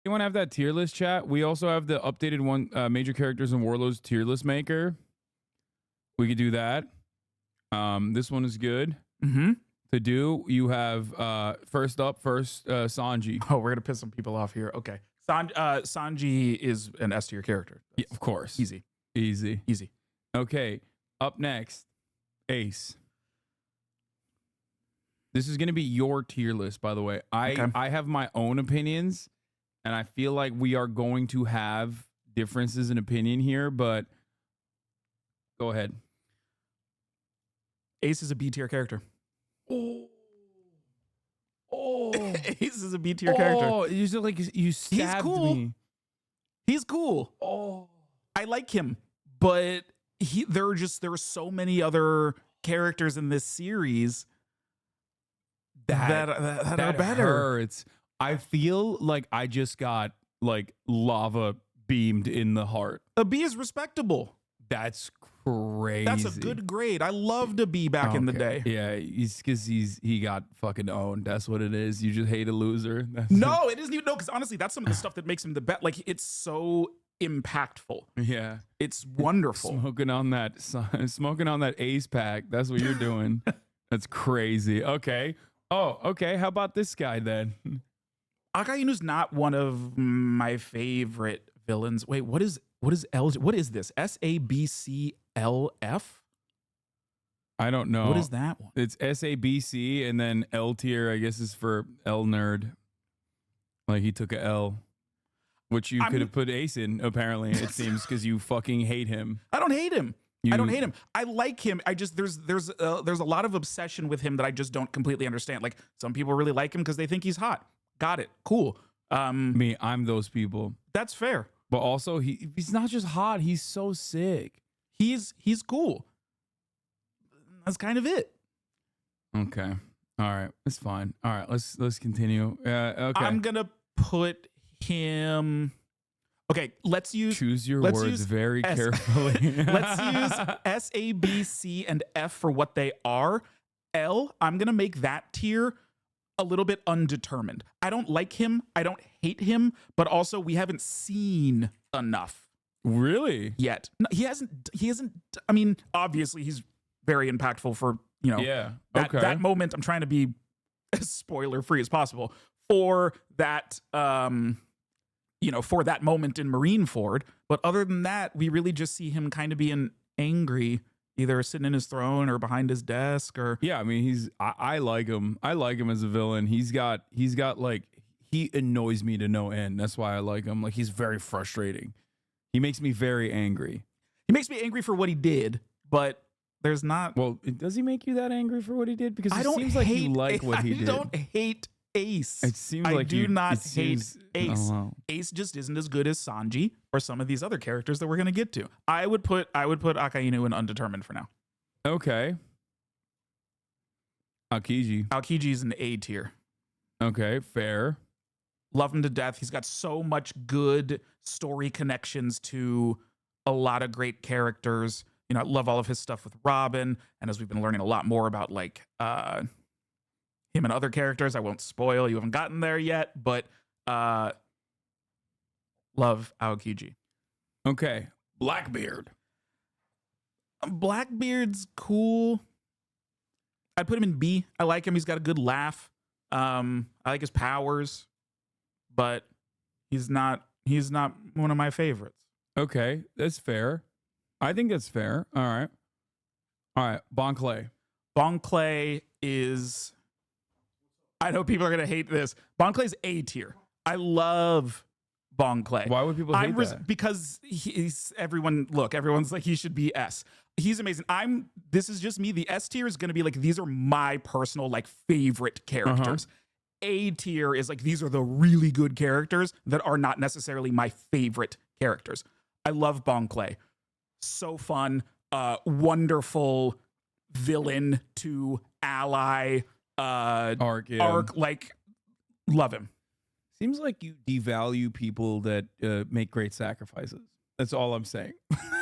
You want to have that tier list chat? We also have the updated one, major characters and warlords tier list maker. We could do that. This one is good to do. You have first Sanji. Oh, we're gonna piss some people off here. Okay, Sanji is an S tier character. Yeah, of course, easy. Okay, up next, Ace. This is gonna be your tier list, by the way. I have my own opinions, and I feel like we are going to have differences in opinion here, but go ahead. Ace is a B tier character. Ace is a B tier character. Oh, you stabbed me. He's cool. Oh, I like him, but there are so many other characters in this series that are better. Hurts. I feel like I just got like lava beamed in the heart. A B is respectable. That's crazy. That's a good grade. I loved a B back in the day. Yeah, because he got fucking owned. That's what it is. You just hate a loser. No, it isn't even. No, because honestly, that's some of the stuff that makes him the best. Like, it's so impactful. Yeah, it's wonderful. Smoking on that Ace pack. That's what you're doing. That's crazy. Okay. Oh, okay. How about this guy then? Akainu's not one of my favorite villains. Wait, what is L? What is this? SABCLF? I don't know. What is that one? It's SABC and then L tier, I guess, is for L nerd. Like he took a L, which you could have put Ace in, apparently, it seems, because you fucking hate him. I don't hate him. I don't hate him. I like him. I just there's a lot of obsession with him that I just don't completely understand. Like, some people really like him because they think he's hot. Got it. Cool. I'm those people. That's fair. But also, he's not just hot. He's so sick. He's cool. That's kind of it. Okay. All right. That's fine. All right. Let's continue. Okay. I'm gonna put him. Okay. Choose your words very carefully. Let's use S, A, B, C, and F for what they are. L. I'm gonna make that tier a little bit undetermined. I don't like him. I don't hate him, but also we haven't seen enough. Really? Yet. No, he hasn't. I mean, obviously he's very impactful for, that moment. I'm trying to be as spoiler free as possible for that, for that moment in Marineford. But other than that, we really just see him kind of being angry, either sitting in his throne or behind his desk or. Yeah, I mean, I like him. I like him as a villain. He's got like, he annoys me to no end. That's why I like him. Like, he's very frustrating. He makes me very angry. He makes me angry for what he did, but there's not. Well, does he make you that angry for what he did? Because it seems like you like what he did. I don't hate Ace. It seems like I do not hate Ace. Oh, wow. Ace just isn't as good as Sanji or some of these other characters that we're gonna get to. I would put Akainu in undetermined for now. Okay. Aokiji's an A tier. Okay, fair. Love him to death. He's got so much good story connections to a lot of great characters. I love all of his stuff with Robin, and as we've been learning a lot more about like him and other characters, I won't spoil. You haven't gotten there yet, but love Aokiji. Okay, Blackbeard. Blackbeard's cool. I'd put him in B. I like him. He's got a good laugh. I like his powers, but he's not one of my favorites. Okay, that's fair. I think that's fair. All right. Bon Clay. Bon Clay is. I know people are gonna hate this. Bon Clay's A tier. I love Bon Clay. Why would people hate that? Because everyone's like, he should be S. He's amazing. This is just me. The S tier is going to be like, these are my personal like favorite characters. A tier is like, these are the really good characters that are not necessarily my favorite characters. I love Bon Clay. So fun, wonderful villain to ally, arc, like, love him. Seems like you devalue people that make great sacrifices. That's all I'm saying.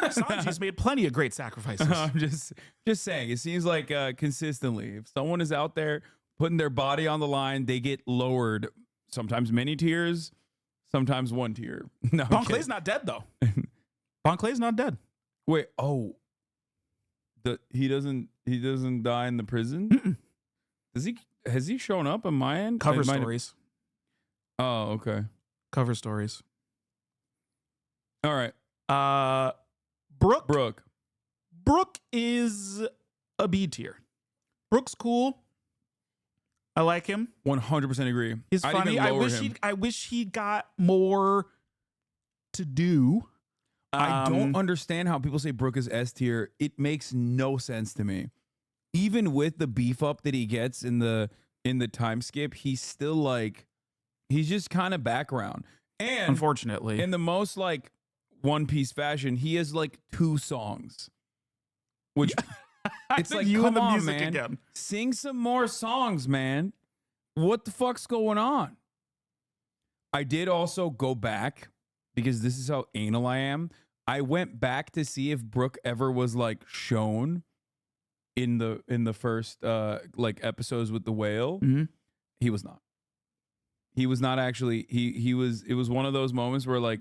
Sanji's made plenty of great sacrifices. I'm just saying. It seems like consistently, if someone is out there putting their body on the line, they get lowered. Sometimes many tiers, sometimes 1 tier. No, I'm Bon kidding. Clay's not dead though. Bon Clay's not dead. Wait, he doesn't die in the prison? Mm-mm. Has he shown up on my end? Cover stories. Oh, okay. Cover stories. All right. Brooke is a B tier. Brooke's cool. I like him. 100% agree. He's funny. I wish he got more to do. I don't understand how people say Brooke is S tier. It makes no sense to me. Even with the beef up that he gets in the time skip, he's still like, he's just kind of background. And unfortunately, in the most like One Piece fashion, he has like 2 songs, which it's like, you come and the on, music man, again. Sing some more songs, man. What the fuck's going on? I did also go back because this is how anal I am. I went back to see if Brooke ever was like shown in the first like episodes with the whale. Mm-hmm. He was not. He was not actually. He was. It was one of those moments where like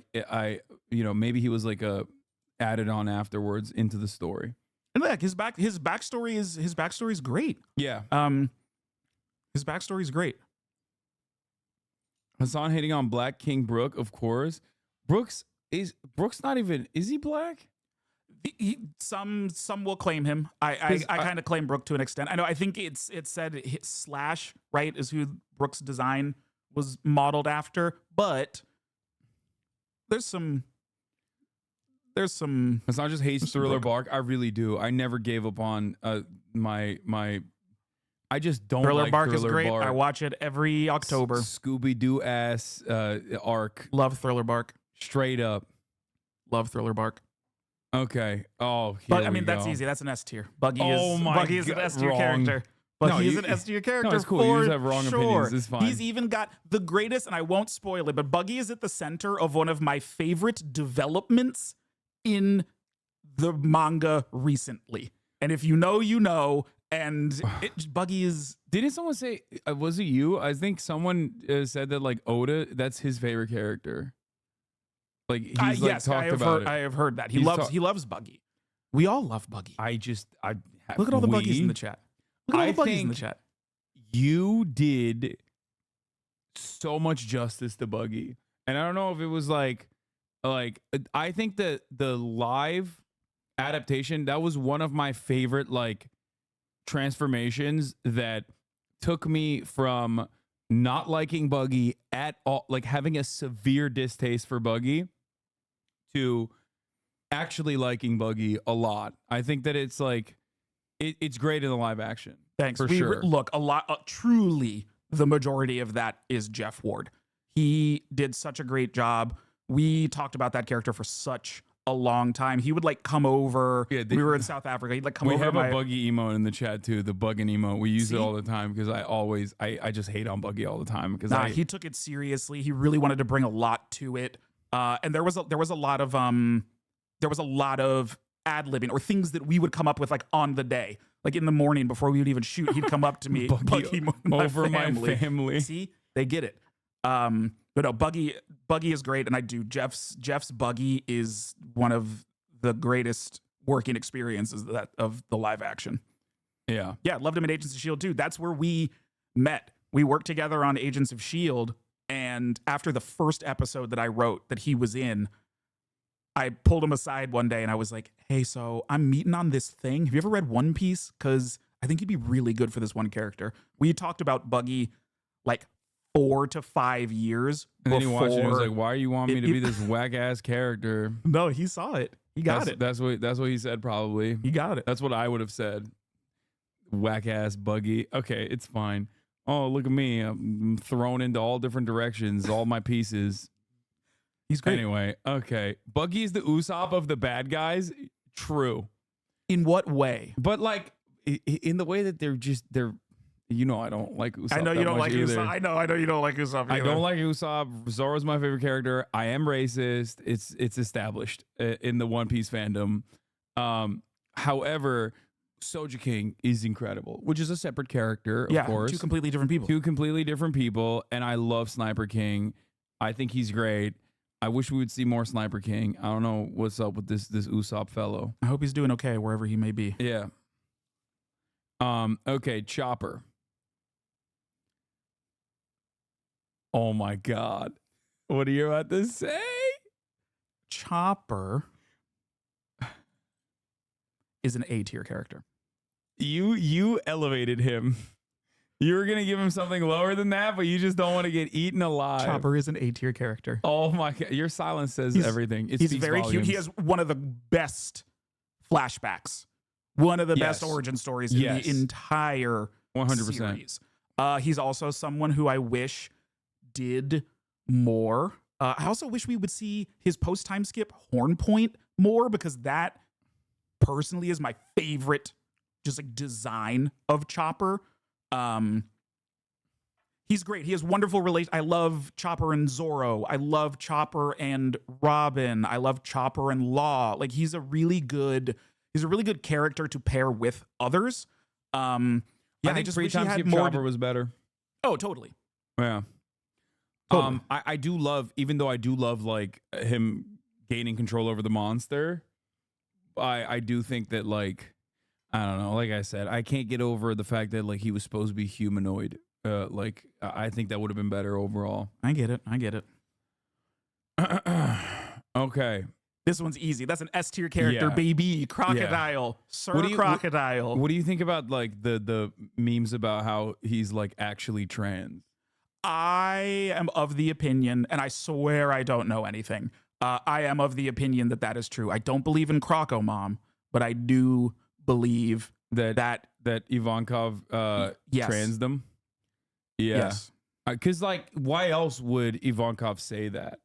maybe he was like added on afterwards into the story. And look, his backstory is great. Yeah. His backstory is great. Hasan hating on Black King Brooke, of course. Brooke's not even. Is he black? Some will claim him. I kind of claim Brooke to an extent. I know. I think it said Slash, right, is who Brooke's design was modeled after, but there's some. Hasan just hates Thriller Bark. I really do. I never gave up on my. I just don't Thriller like Bark Thriller is great. Bark. I watch it every October. Scooby Doo ass arc. Love Thriller Bark. Straight up. Love Thriller Bark. Okay. Oh, but I mean that's easy. That's an S tier. Buggy is an S tier character. Buggy is an S tier character. No, it's cool. You just have wrong opinions. It's fine. He's even got the greatest, and I won't spoil it, but Buggy is at the center of one of my favorite developments in the manga recently. And if you know, you know. And Buggy is. Didn't someone say? Was it you? I think someone said that like Oda. That's his favorite character. Like he's like yes, talked about it. I have heard that he loves Buggy. We all love Buggy. Look at all the Buggies in the chat. Look at all the Buggies in the chat. You did so much justice to Buggy, and I don't know if it was like I think that the live adaptation, that was one of my favorite like transformations that took me from not liking Buggy at all, like having a severe distaste for Buggy, to actually liking Buggy a lot. I think that it's like it's great in the live action. Thanks. For sure. Look, a lot. Truly, the majority of that is Jeff Ward. He did such a great job. We talked about that character for such a long time. He would like come over. Yeah, we were in South Africa. He'd like come over. We have a Buggy emote in the chat too. The bugging emote. We use it all the time because I just hate on Buggy all the time because he took it seriously. He really wanted to bring a lot to it. And there was a lot of ad-libbing or things that we would come up with like on the day, like in the morning before we would even shoot. He'd come up to me, Buggy over my family. See, they get it. But no, Buggy is great, and I do. Jeff's Buggy is one of the greatest working experiences of the live action. Yeah, loved him in Agents of S.H.I.E.L.D. too. That's where we met. We worked together on Agents of S.H.I.E.L.D., and after the first episode that I wrote that he was in, I pulled him aside one day and I was like, "Hey, so I'm meeting on this thing. Have you ever read One Piece? Because I think you'd be really good for this one character." We talked about Buggy like 4 to 5 years. And then he watched it and he was like, why you want me to be this whack ass character? No, he saw it. He got it. That's what he said probably. He got it. That's what I would have said. Whack ass Buggy. Okay, it's fine. Oh, look at me. I'm thrown into all different directions, all my pieces. He's great. Anyway, okay. Buggy is the Usopp of the bad guys. True. In what way? But like in the way that they're I don't like Usopp. I know you don't like Usopp. I know you don't like Usopp. I don't like Usopp. Zoro's my favorite character. I am racist. It's established in the One Piece fandom. However, Soja King is incredible, which is a separate character, of course. Two completely different people. And I love Sniper King. I think he's great. I wish we would see more Sniper King. I don't know what's up with this Usopp fellow. I hope he's doing okay wherever he may be. Yeah. Okay, Chopper. Oh my God. What are you about to say? Chopper is an A tier character. You elevated him. You were gonna give him something lower than that, but you just don't want to get eaten alive. Chopper is an A tier character. Oh my God. Your silence says everything. He's very cute. He has one of the best flashbacks. One of the best origin stories in the entire 100%. series. He's also someone who I wish did more. I also wish we would see his post-time skip Horn Point more, because that personally is my favorite just like design of Chopper. He's great. He has wonderful relation. I love Chopper and Zoro. I love Chopper and Robin. I love Chopper and Law. Like he's a really good character to pair with others. I think Free Time Skip Chopper was better. Oh, totally. Yeah. Totally. I do love, even though I do love like him gaining control over the monster, I do think that like, I don't know, like I said, I can't get over the fact that like he was supposed to be humanoid. Like I think that would have been better overall. I get it. Okay. This one's easy. That's an S tier character, baby. Crocodile. Sir Crocodile. What do you think about like the memes about how he's like actually trans? I am of the opinion, and I swear I don't know anything. I am of the opinion that is true. I don't believe in Croco Mom, but I do believe that Ivankov trans them. Yeah. Yes. Because like, why else would Ivankov say that?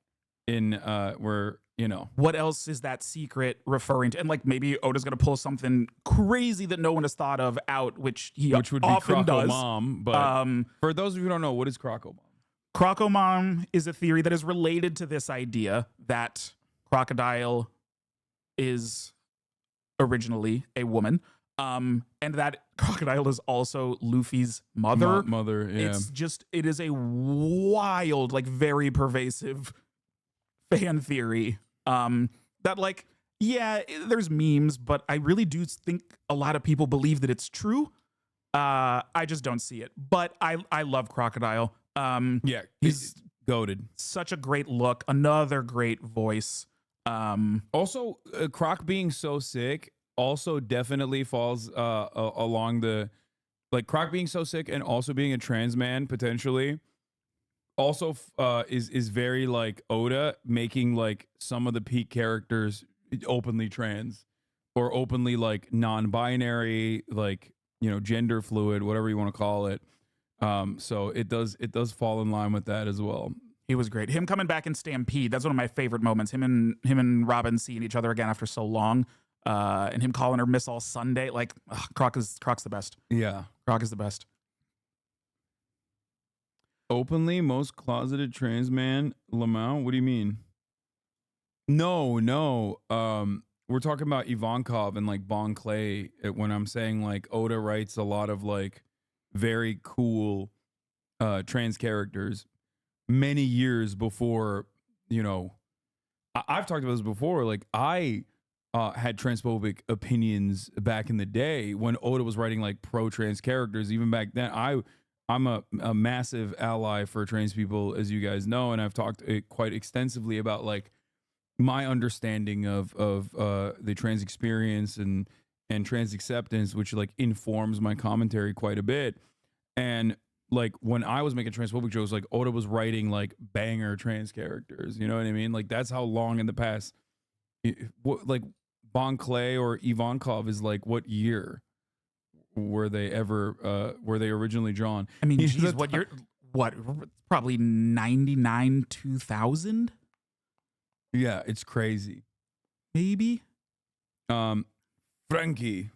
In where, you know, what else is that secret referring to? And like maybe Oda's gonna pull something crazy that no one has thought of out, which would often be Croco does. Mom. But for those of you who don't know, what is Croco Mom? Croco Mom is a theory that is related to this idea that Crocodile is originally a woman, and that Crocodile is also Luffy's mother. Yeah. It is a wild, like very pervasive fan theory. That like, yeah, there's memes, but I really do think a lot of people believe that it's true. I just don't see it. But I love Crocodile. Yeah, he's goated. Such a great look. Another great voice. Also, Croc being so sick also definitely falls along the, like, Croc being so sick and also being a trans man potentially also is very like Oda making like some of the peak characters openly trans or openly like non-binary, like, you know, gender fluid, whatever you want to call it. So it does fall in line with that as well. He was great. Him coming back in Stampede, that's one of my favorite moments. Him and Robin seeing each other again after so long, and him calling her Miss All Sunday. Like, Croc's the best. Yeah, Croc is the best. Openly most closeted trans man, Lamau. What do you mean? No. We're talking about Ivankov and like Bon Clay. When I'm saying like Oda writes a lot of like very cool trans characters many years before, you know, I've talked about this before. Like I had transphobic opinions back in the day when Oda was writing like pro-trans characters. Even back then, I'm a massive ally for trans people, as you guys know, and I've talked quite extensively about like my understanding of the trans experience and trans acceptance, which like informs my commentary quite a bit. And like when I was making transphobic jokes, like Oda was writing like banger trans characters. You know what I mean? Like that's how long in the past, like Bon Clay or Ivankov is like what year were they originally drawn? I mean, geez, probably 99, 2000? Yeah, it's crazy. Maybe. Frankie's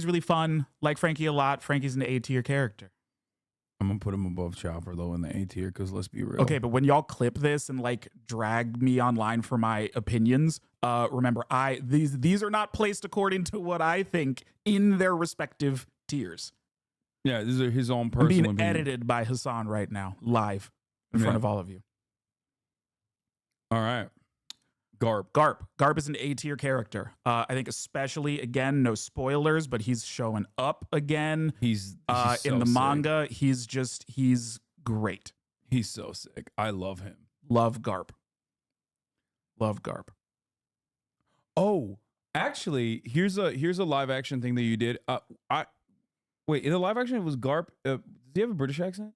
really fun. Like Frankie a lot. Frankie's an A tier character. I'm gonna put him above Chopper though in the A tier because let's be real. Okay, but when y'all clip this and like drag me online for my opinions, remember these are not placed according to what I think in their respective tiers. Yeah, these are his own personal. I'm being edited by Hasan right now, live in front of all of you. All right. Garp. Garp is an A tier character. I think especially, again, no spoilers, but he's showing up again. He's in the sick. manga. He's great. He's so sick. I love him. Love Garp. Oh, actually, here's a live action thing that you did. Wait, in the live action it was Garp. Does he have a British accent?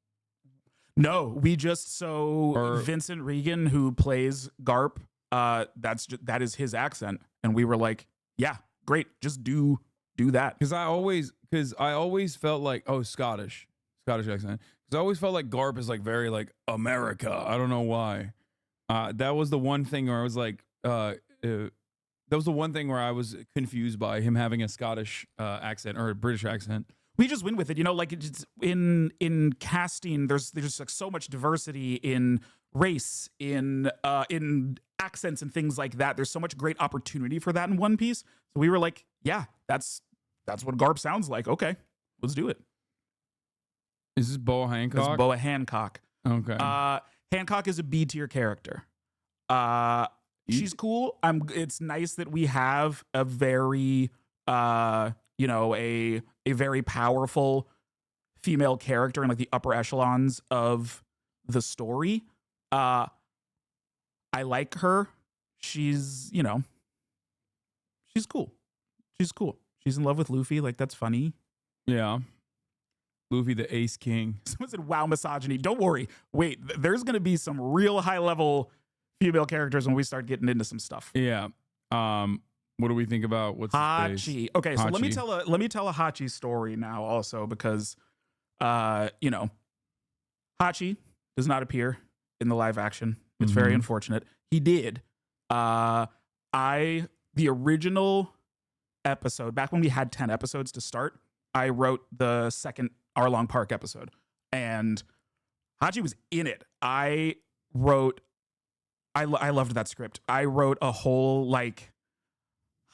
No, Vincent Regan, who plays Garp, that is his accent, and we were like, yeah, great, just do that. Because I always felt like Scottish accent. Because I always felt like Garp is like very like America. I don't know why. That was the one thing where I was like, that was the one thing where I was confused by him having a Scottish accent or a British accent. We just went with it, like it's in casting. There's like so much diversity in race, in accents and things like that. There's so much great opportunity for that in One Piece. So we were like, yeah, that's what Garp sounds like. Okay, let's do it. Is this Boa Hancock? This is Boa Hancock. Okay. Hancock is a B tier character. She's cool. It's nice that we have a very a very powerful female character in like the upper echelons of the story. I like her. She's cool. She's in love with Luffy. Like, that's funny. Yeah. Luffy, the Ace King. Someone said, wow, misogyny. Don't worry. Wait, there's going to be some real high level female characters when we start getting into some stuff. Yeah. What do we think about what's Hachi? Okay, so Hachi. let me tell a Hachi story now also, because Hachi does not appear in the live action. It's very unfortunate. He did. The original episode, back when we had 10 episodes to start, I wrote the second Arlong Park episode, and Hachi was in it. I loved that script. I wrote a whole like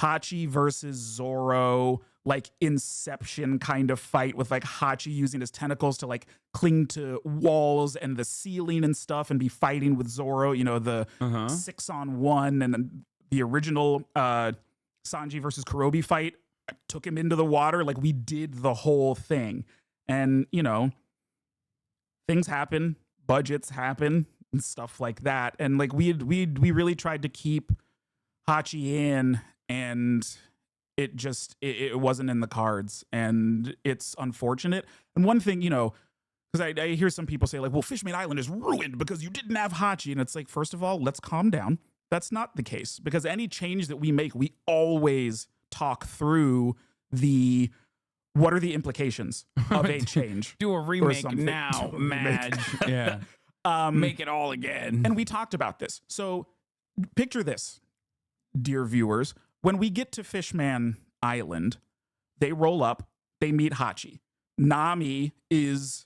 Hachi versus Zoro, like Inception kind of fight with like Hachi using his tentacles to like cling to walls and the ceiling and stuff and be fighting with Zoro, the 6-on-1, and then the original Sanji versus Kurobi fight. I took him into the water. Like, we did the whole thing. And, things happen, budgets happen, and stuff like that. And like we really tried to keep Hachi in, and it wasn't in the cards, and it's unfortunate. And one thing, because I hear some people say like, well, Fishman Island is ruined because you didn't have Hachi. And it's like, first of all, let's calm down. That's not the case, because any change that we make, we always talk through what are the implications of a change. Do a remake now, Madge. Yeah. Make it all again. And we talked about this. So picture this, dear viewers. When we get to Fishman Island, they roll up, they meet Hachi. Nami is,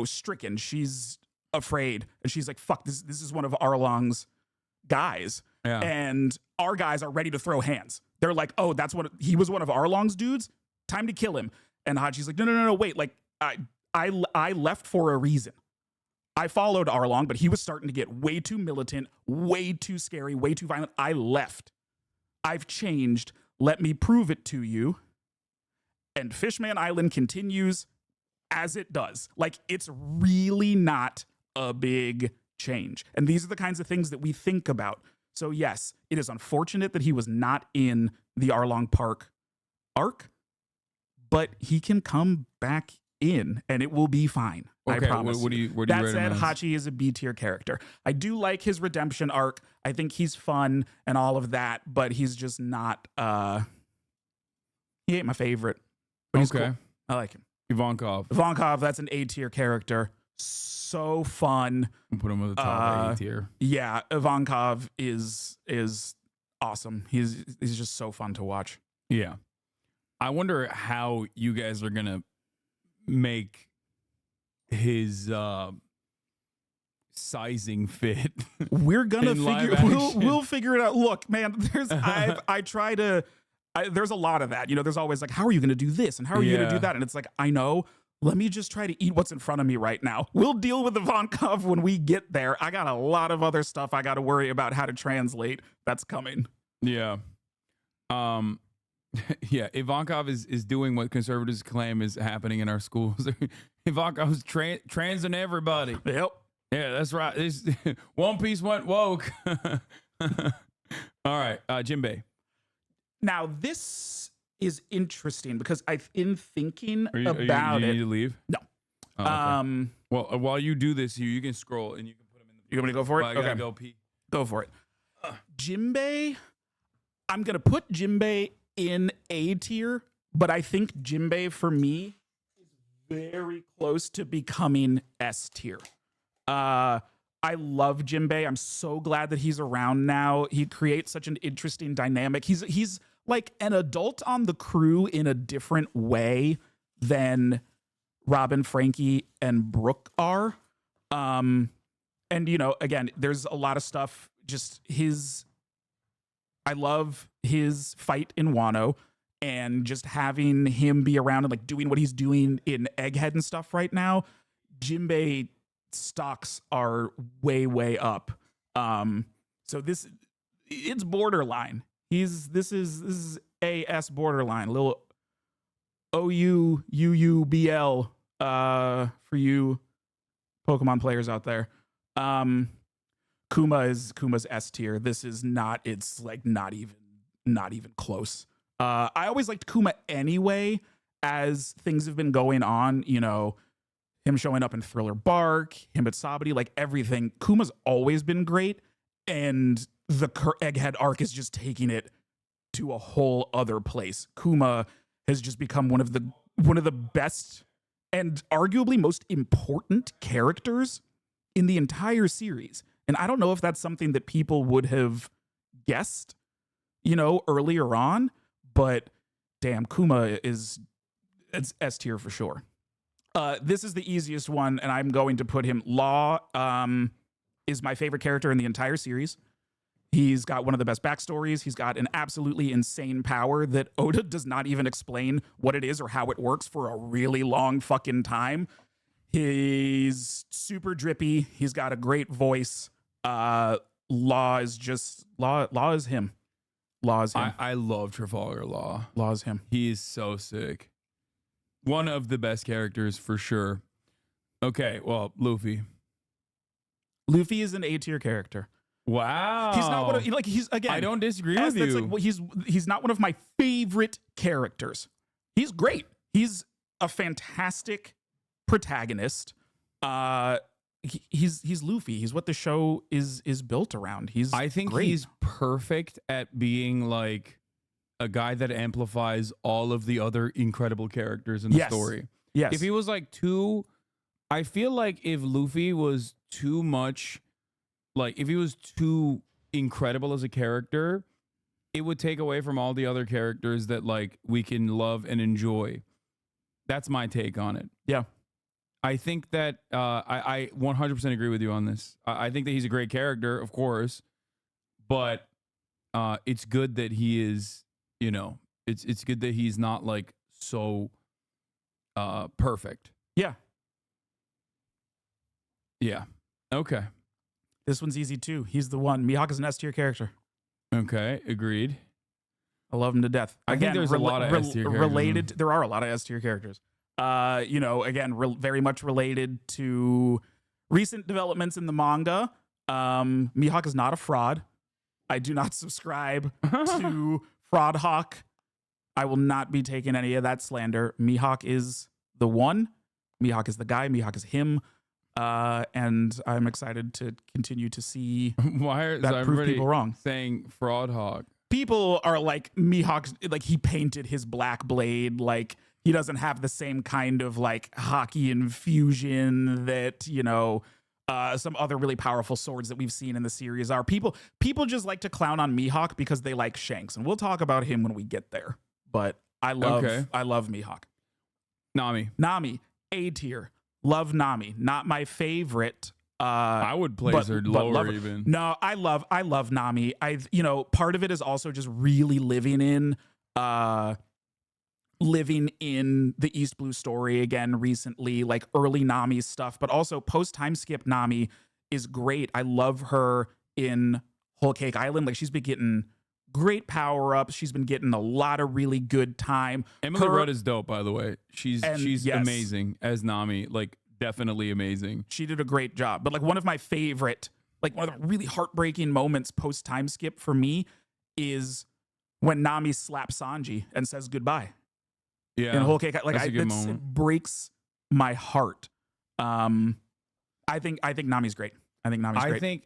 stricken. She's afraid. And she's like, fuck, this is one of Arlong's guys. Yeah. And our guys are ready to throw hands. They're like, oh, he was one of Arlong's dudes? Time to kill him. And Hachi's like, no, wait. Like, I left for a reason. I followed Arlong, but he was starting to get way too militant, way too scary, way too violent. I left. I've changed. Let me prove it to you. And Fishman Island continues as it does. Like, it's really not a big change. And these are the kinds of things that we think about. So yes, it is unfortunate that he was not in the Arlong Park arc, but he can come back in and it will be fine. Okay, I promise. What do you that said, Hachi is a B tier character. I do like his redemption arc. I think he's fun and all of that, but he's just not. He ain't my favorite. But he's cool. I like him. Ivankov, that's an A tier character. So fun. We'll put him at the top A tier. Yeah, Ivankov is awesome. He's just so fun to watch. Yeah. I wonder how you guys are gonna make his sizing fit. We're gonna we'll figure it out. Look, man, there's a lot of that. There's always like, how are you gonna do this and how are you gonna do that? And it's like, I know. let me just try to eat what's in front of me right now. We'll deal with Ivankov when we get there. I got a lot of other stuff I got to worry about how to translate. That's coming. Yeah. Yeah, Ivankov is doing what conservatives claim is happening in our schools. Ivankov's transing everybody. Yep. Yeah, that's right. One Piece went woke. All right, Jinbei. Now, this is interesting because I've been thinking Do you need to leave? No. Oh, okay. Well, while you do this, you can scroll and you can put them in the. You want me to go for it? I gotta go pee. Go for it. Jinbei. I'm gonna put Jinbei in A tier, but I think Jinbei for me is very close to becoming S tier. I love Jinbei. I'm so glad that he's around now. He creates such an interesting dynamic. He's like an adult on the crew in a different way than Robin, Frankie, and Brooke are. And you know, again, there's a lot of stuff. Just I love his fight in Wano, and just having him be around and like doing what he's doing in Egghead and stuff right now. Jinbei stocks are way up. So it's borderline. This is AS borderline. A little OUUBL for you Pokemon players out there. Kuma's S tier. This is not. It's like not even close. I always liked Kuma anyway. As things have been going on, you know, him showing up in Thriller Bark, him at Sabadi, like everything. Kuma's always been great, and the Egghead arc is just taking it to a whole other place. Kuma has just become one of the best and arguably most important characters in the entire series. And I don't know if that's something that people would have guessed, you know, earlier on, but damn, Kuma it's S tier for sure. This is the easiest one, and I'm going to put him. Law is my favorite character in the entire series. He's got one of the best backstories. He's got an absolutely insane power that Oda does not even explain what it is or how it works for a really long fucking time. He's super drippy. He's got a great voice. Law is him. Law is him. I love Trafalgar Law. Law is him. He is so sick. One of the best characters for sure. Okay, well, Luffy. Luffy is an A tier character. Wow. He's not one of, like, he's, again, I don't disagree with you. Like, he's not one of my favorite characters. He's great. He's a fantastic protagonist. He's Luffy. He's what the show is built around. I think great. He's perfect at being like a guy that amplifies all of the other incredible characters in the story. Yes. If he was like I feel like if Luffy was too much, like if he was too incredible as a character, it would take away from all the other characters that like we can love and enjoy. That's my take on it. Yeah. I think that I 100% agree with you on this. I think that he's a great character, of course, but it's good that he is, you know, it's good that he's not like so perfect. Yeah. Yeah. Okay. This one's easy too. He's the one. Mihawk is an S tier character. Okay, agreed. I love him to death. I think there's a lot of S tier characters. Related. There are a lot of S tier characters. You know, again, very much related to recent developments in the manga. Mihawk is not a fraud. I do not subscribe to Fraud Hawk. I will not be taking any of that slander. Mihawk is the one. Mihawk is the guy. Mihawk is him. And I'm excited to continue to see that prove people wrong. Saying Fraud Hawk. People are like, Mihawk, like he painted his black blade, like he doesn't have the same kind of like hockey infusion that, you know, some other really powerful swords that we've seen in the series are. People just like to clown on Mihawk because they like Shanks, and we'll talk about him when we get there. But I love Mihawk. Nami, A tier. Love Nami. Not my favorite. I would place her lower even. No, I love Nami. You know, part of it is also just really living in living in the East Blue story again recently, like early Nami's stuff, but also post time skip Nami is great. I love her in Whole Cake Island. Like she's been getting great power ups. She's been getting a lot of really good time. Emily Rudd is dope, by the way. She's yes, amazing as Nami. Like definitely amazing. She did a great job. But like one of my favorite, like one of the really heartbreaking moments post time skip for me is when Nami slaps Sanji and says goodbye. Yeah, in Whole Cake, like it breaks my heart. I think Nami's great. I think Nami's great.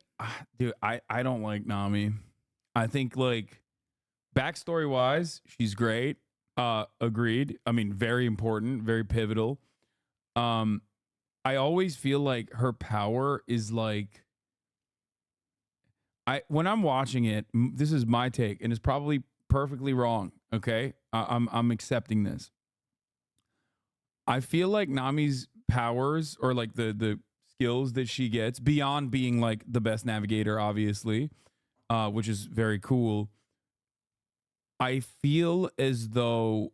Dude, I don't like Nami. I think like backstory wise, she's great. Agreed. I mean, very important, very pivotal. I always feel like her power is like when I'm watching it, this is my take, and it's probably perfectly wrong. Okay, I'm accepting this. I feel like Nami's powers, or like the skills that she gets beyond being like the best navigator, obviously, which is very cool. I feel as though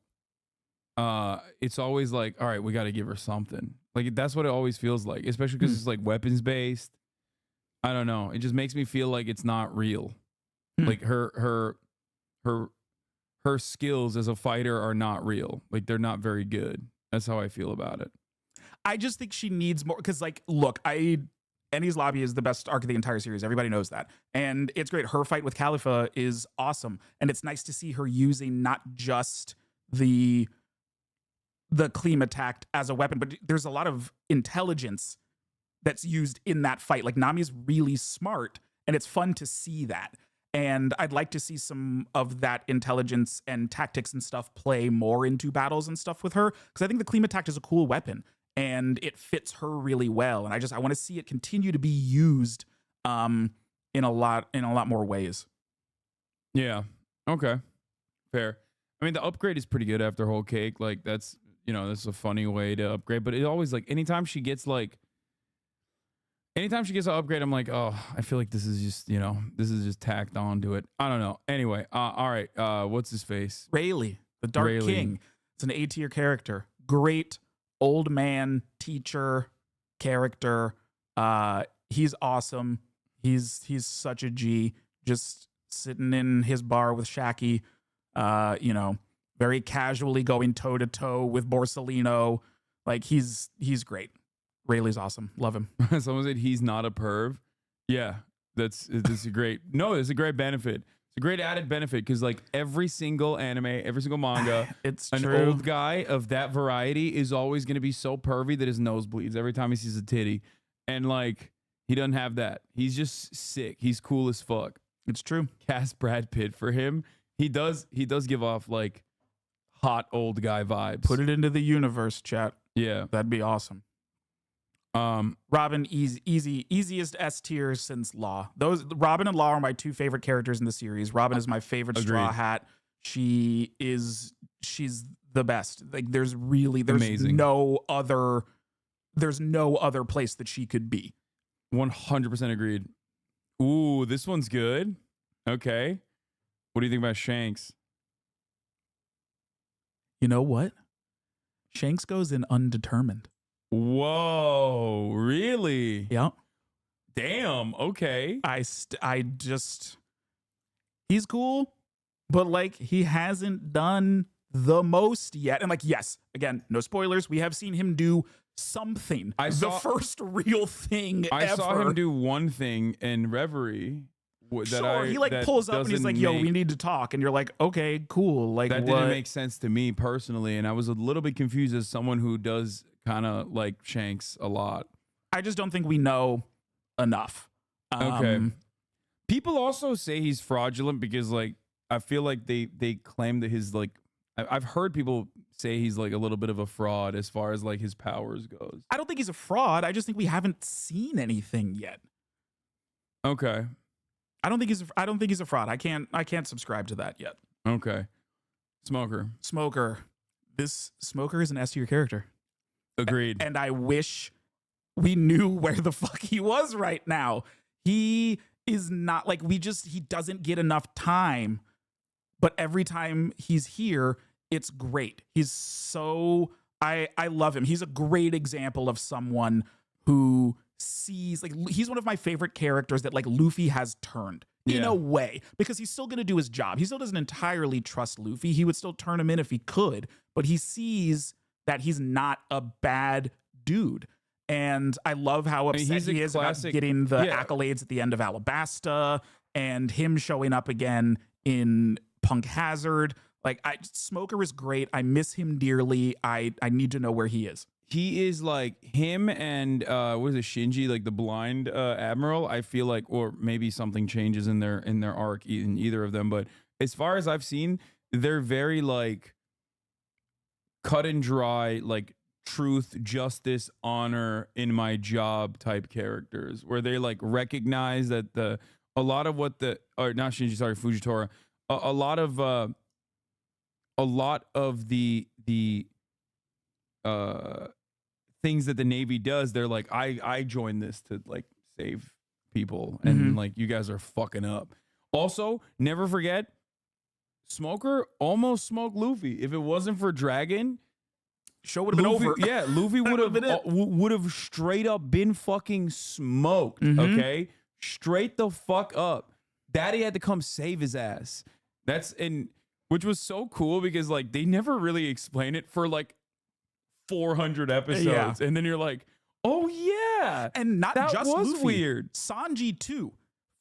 it's always like, all right, we got to give her something. Like that's what it always feels like, especially because it's like weapons based. I don't know. It just makes me feel like it's not real. Like her skills as a fighter are not real. Like they're not very good. That's how I feel about it. I just think she needs more, because like, look, Enies Lobby is the best arc of the entire series. Everybody knows that. And it's great. Her fight with Khalifa is awesome. And it's nice to see her using not just the Klima attack as a weapon, but there's a lot of intelligence that's used in that fight. Like Nami's really smart, and it's fun to see that. And I'd like to see some of that intelligence and tactics and stuff play more into battles and stuff with her, because I think the Klima attack is a cool weapon and it fits her really well. And I want to see it continue to be used in a lot more ways. Yeah. Okay. Fair. I mean, the upgrade is pretty good after Whole Cake. Like that's a funny way to upgrade, but it always like anytime she gets an upgrade, I'm like, oh, I feel like this is just tacked on to it. I don't know. Anyway, all right. What's his face? Rayleigh, the Dark King. It's an A tier character. Great old man teacher character. He's awesome. He's such a G. Just sitting in his bar with Shaki. Very casually going toe to toe with Borsellino. Like he's great. Rayleigh's awesome. Love him. Someone said he's not a perv. Yeah, that's a great. No, it's a great benefit. It's a great added benefit because like every single anime, every single manga, it's an true. Old guy of that variety is always going to be so pervy that his nose bleeds every time he sees a titty, and like he doesn't have that. He's just sick. He's cool as fuck. It's true. Cast Brad Pitt for him. He does give off like hot old guy vibes. Put it into the universe, chat. Yeah, that'd be awesome. Robin, easiest S tier since Law. Robin and Law are my two favorite characters in the series. Robin is my favorite Straw Hat. She's the best. Like there's amazing. no other place that she could be. 100% agreed. Ooh, this one's good. Okay. What do you think about Shanks? You know what? Shanks goes in undetermined. Whoa, really? Yeah. Damn, okay. He's cool, but like he hasn't done the most yet. And like, yes, again, no spoilers. We have seen him do something. The first real thing I ever. saw him do one thing in Reverie. He like pulls up and he's like, yo, we need to talk. And you're like, okay, cool. Like that didn't make sense to me personally. And I was a little bit confused as someone who does kind of like Shanks a lot. I just don't think we know enough. Okay. People also say he's fraudulent because like, I feel like they claim that his like, I've heard people say he's like a little bit of a fraud as far as like his powers goes. I don't think he's a fraud. I just think we haven't seen anything yet. Okay. I don't think he's a fraud. I can't subscribe to that yet. Okay. Smoker. This Smoker is an S tier character. Agreed. And I wish we knew where the fuck he was right now. He is not like he doesn't get enough time. But every time he's here, It's great. He's so I love him. He's a great example of someone who sees, like, he's one of my favorite characters that like Luffy has turned in a way, because he's still going to do his job. He still doesn't entirely trust Luffy. He would still turn him in if he could, but he sees that he's not a bad dude. And I love how upset he is about getting the accolades at the end of Alabasta and him showing up again in Punk Hazard. Like, Smoker is great. I miss him dearly. I need to know where he is. He is like him and what is it, Shinji, like the blind admiral. I feel like, or maybe something changes in their arc in either of them. But as far as I've seen, they're very like cut and dry, like truth, justice, honor in my job type characters, where they like recognize that a lot of what not Shinji, sorry, Fujitora, a lot of the things that the Navy does, they're like, I joined this to like save people, and like you guys are fucking up. Also, never forget, Smoker almost smoked Luffy. If it wasn't for Dragon, show would have been over. Yeah, Luffy would have straight up been fucking smoked. Okay, straight the fuck up. Daddy had to come save his ass. Which was so cool, because like they never really explain it for like 400 episodes, and then you're like, oh yeah, and not that just was Luffy. Weird. Sanji too.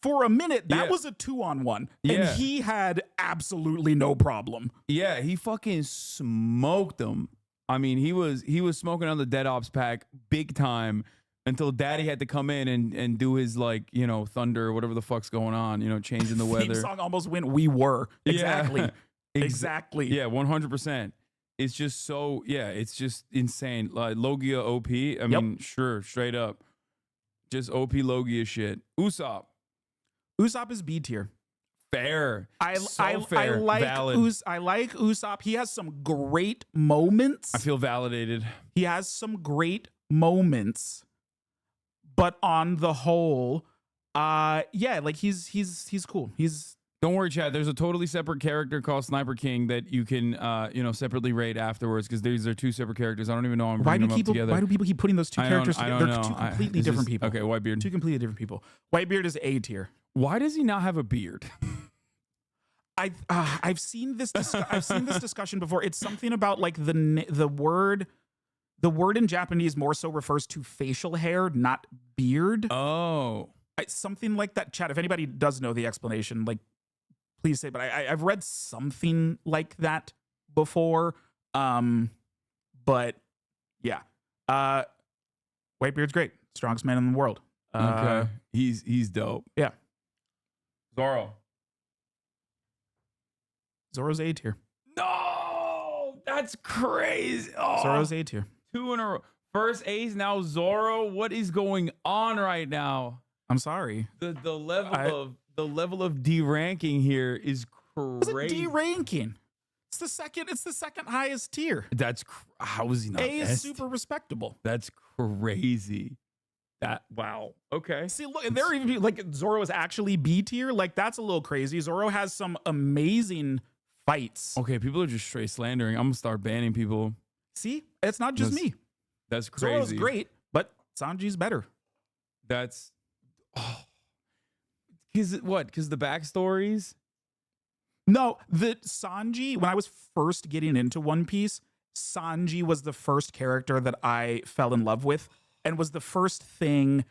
For a minute, that was a 2-on-1, and he had absolutely no problem. Yeah, he fucking smoked them. I mean, he was smoking on the Dead Ops pack big time until Daddy had to come in and do his, like, you know, thunder or whatever the fuck's going on, you know, changing the weather. The song almost went "We Were." Exactly. Exactly. Yeah, 100%. It's just so, it's just insane. Like Logia OP. I mean, sure, straight up. Just OP Logia shit. Usopp is B tier. Fair. I like valid. I like Usopp. He has some great moments. I feel validated. He has some great moments, but on the whole, like he's cool. Don't worry, Chad. There's a totally separate character called Sniper King that you can, separately rate afterwards, because these are two separate characters. I don't even know how I'm bringing them up together. Why do people keep putting those two characters together? They're two completely different people. Okay, Whitebeard. Two completely different people. Whitebeard is A tier. Why does he not have a beard? I've seen this discussion before. It's something about like the word in Japanese more so refers to facial hair, not beard. Oh, something like that. Chat, if anybody does know the explanation, like, please say. But I've read something like that before. But yeah, Whitebeard's great, strongest man in the world. Okay, he's dope. Yeah, Zoro's A tier. No, that's crazy. Oh, Zoro's A tier. 2 in a row. First A's, now Zoro. What is going on right now? I'm sorry. The level of D ranking here is crazy. D ranking. It's the second highest tier. That's how is he not? A is super respectable. That's crazy. Wow. Okay. See, look, there are even people, like, Zoro is actually B tier. Like, that's a little crazy. Zoro has some amazing fights. Okay, people are just straight slandering. I'm gonna start banning people. See, it's not just me. That's crazy. Zoro's great, but Sanji's better. Because the backstories? No, the Sanji, when I was first getting into One Piece, Sanji was the first character that I fell in love with, and was the first thing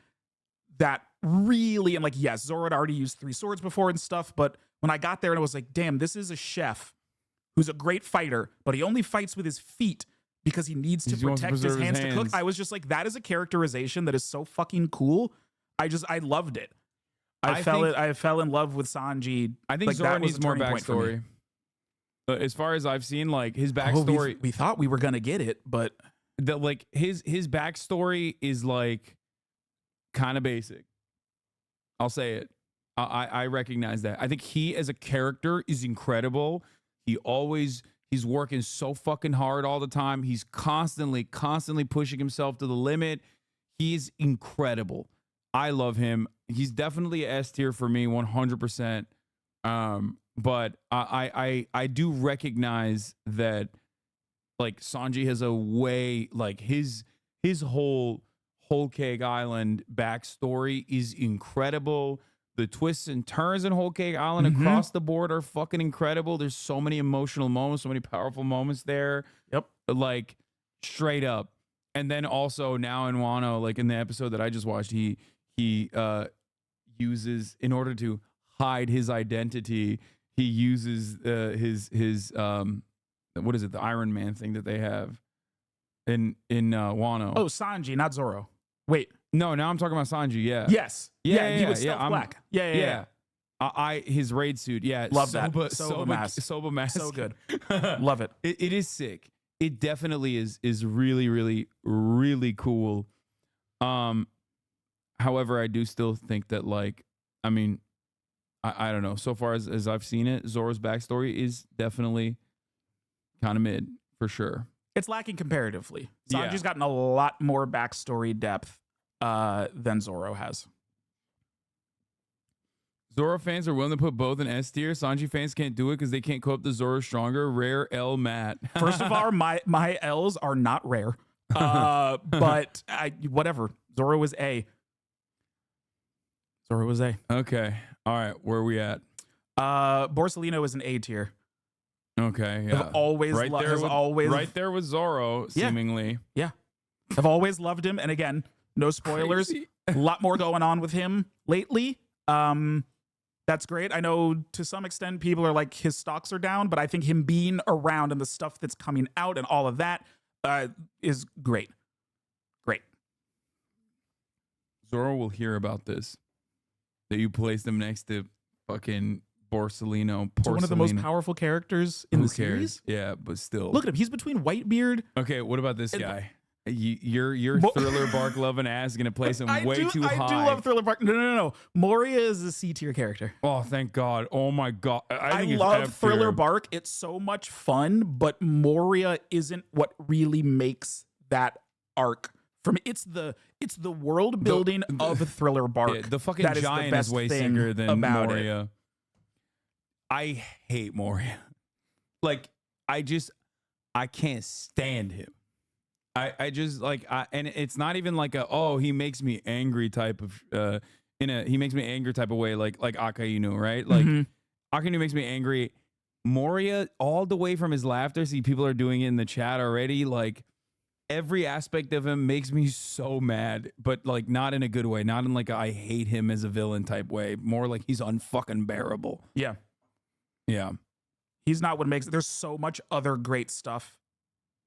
that really, and like, yes, Zoro had already used 3 swords before and stuff, but when I got there and I was like, damn, this is a chef who's a great fighter, but he only fights with his feet because he needs to protect his hands to cook. I was just like, that is a characterization that is so fucking cool. I loved it. I fell in love with Sanji. I think, like, Zoro needs more backstory. But as far as I've seen, like, his backstory, we thought we were gonna get it, but his backstory is like kind of basic. I'll say it. I recognize that. I think he as a character is incredible. He's working so fucking hard all the time. He's constantly pushing himself to the limit. He's incredible. I love him. He's definitely a S tier for me, 100%. But I do recognize that like Sanji has a way, like his whole Whole Cake Island backstory is incredible. The twists and turns in Whole Cake Island across the board are fucking incredible. There's so many emotional moments, so many powerful moments there. Yep. Like straight up. And then also now in Wano, like in the episode that I just watched, he uses, in order to hide his identity, he uses his what is it, the Iron Man thing that they have in Wano. Oh, Sanji, not Zoro. Wait. No, now I'm talking about Sanji. Yeah. Yes. Yeah. He was stealth black. Yeah. His raid suit. Yeah. Love that. Soba mask. Soba mask. So good. Love it. It is sick. It definitely is really, really, really cool. However, I do still think that, like, I mean, I don't know. So far as I've seen it, Zoro's backstory is definitely kind of mid for sure. It's lacking comparatively. Sanji's gotten a lot more backstory depth than Zoro has. Zoro fans are willing to put both in S tier. Sanji fans can't do it because they can't cope to Zoro stronger. Rare L Matt. First of all, my L's are not rare. But whatever. Zoro was A. Zoro was A. Okay. All right. Where are we at? Borsalino is an A tier. Okay. Yeah. I've always right there with Zoro, seemingly. Yeah. I've always loved him. And again, no spoilers. A lot more going on with him lately. That's great. I know to some extent people are like his stocks are down, but I think him being around and the stuff that's coming out and all of that is great. Great. Zoro will hear about this. That you placed him next to fucking Borsalino. One of the most powerful characters in the series. Yeah, but still. Look at him. He's between Whitebeard. Okay, what about this guy? Your Thriller Bark loving ass is gonna place him way too high. I do love Thriller Bark. No. Moria is a C tier character. Oh, thank God. Oh my God. I think love Thriller Bark. It's so much fun, but Moria isn't what really makes that arc. From it's the world building of Thriller Bark. Yeah, the fucking giant is way sicker than Moria. I hate Moria. Like I can't stand him. I just like and it's not even like he makes me angry type of he makes me angry type of way like Akainu, right? Like Akainu makes me angry. Moria, all the way from his laughter, see people are doing it in the chat already, like every aspect of him makes me so mad, but like not in a good way, not in like I hate him as a villain type way, more like he's unfucking bearable. Yeah. He's not what makes there's so much other great stuff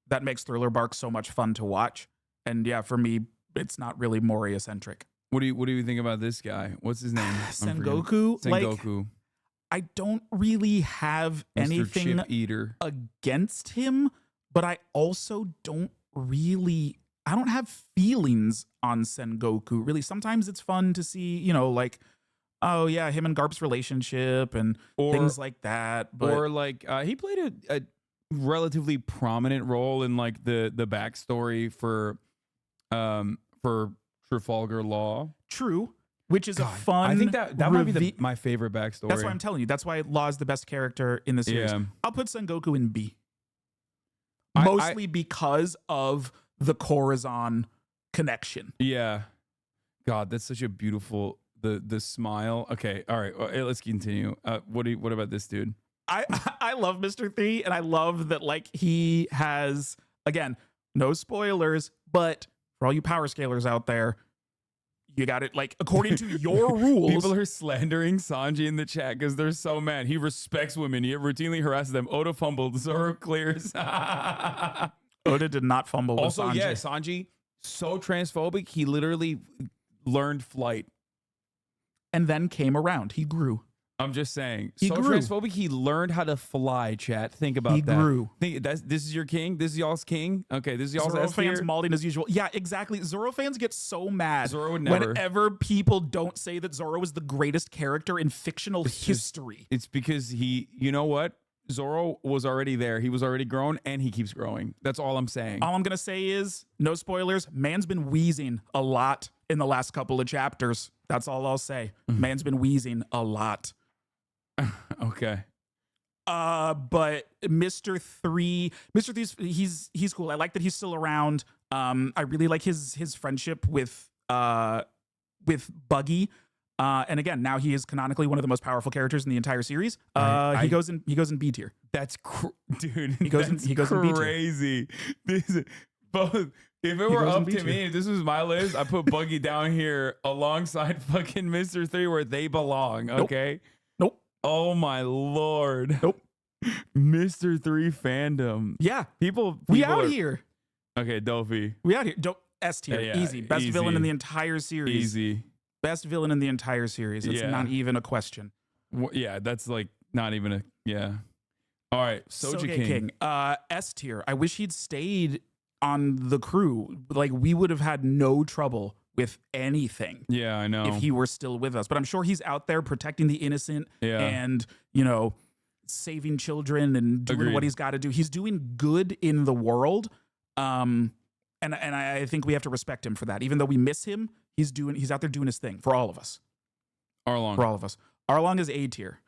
that makes Thriller Bark so much fun to watch. And yeah, for me, it's not really Moria centric. What do you think about this guy? What's his name? Sengoku. Sengoku. Like, I don't really have anything against him, but I also don't have feelings on Sengoku. Really, sometimes it's fun to see, like, oh yeah, him and Garp's relationship and things like that. But, or like he played a relatively prominent role in like the backstory for Trafalgar Law. True, which is a fun. I think that might be my favorite backstory. That's why I'm telling you. That's why Law is the best character in the series. Yeah. I'll put Sengoku in B. Mostly because of the Corazon connection. Yeah. God, that's such a beautiful the smile. Okay, all right. Let's continue. What about this dude? I love Mr. 3, and I love that like he has, again, no spoilers, but for all you power scalers out there, you got it. Like, according to your rules. People are slandering Sanji in the chat because they're so mad. He respects women, yet routinely harasses them. Oda fumbled. Zoro clears. Oda did not fumble with Sanji. Yeah, Sanji, so transphobic, he literally learned flight. And then came around. He grew. I'm just saying. He grew. Transphobic, he learned how to fly, chat. Think about that. He grew. This is your king? This is y'all's king? Okay, this is y'all's Zoro fans mauling as usual. Yeah, exactly. Zoro fans get so mad Zoro would never. Whenever people don't say that Zoro is the greatest character in fictional history. It's because you know what? Zoro was already there. He was already grown, and he keeps growing. That's all I'm saying. All I'm going to say is, no spoilers, man's been wheezing a lot in the last couple of chapters. That's all I'll say. Man's been wheezing a lot. Okay. But Mr. 3, he's cool. I like that he's still around. I really like his friendship with Buggy. And again, now he is canonically one of the most powerful characters in the entire series. He goes in B tier. That's dude. He goes in B tier. Crazy. Both. If it were up to me, if this was my list, I put Buggy down here alongside fucking Mr. 3 where they belong. Okay. Nope. Oh my lord. Nope. Mr. 3 fandom. Yeah. People we out here. Okay, Dofi. We out here. S tier. Yeah, easy. Best villain in the entire series. Easy. Best villain in the entire series. It's not even a question. Yeah, that's like not even a All right, Soja King. S tier. I wish he'd stayed on the crew. Like, we would have had no trouble with anything. Yeah, I know. If he were still with us. But I'm sure he's out there protecting the innocent and, saving children and doing what he's got to do. He's doing good in the world. And I think we have to respect him for that. Even though we miss him, he's out there doing his thing for all of us. Arlong. For all of us. Arlong is A tier.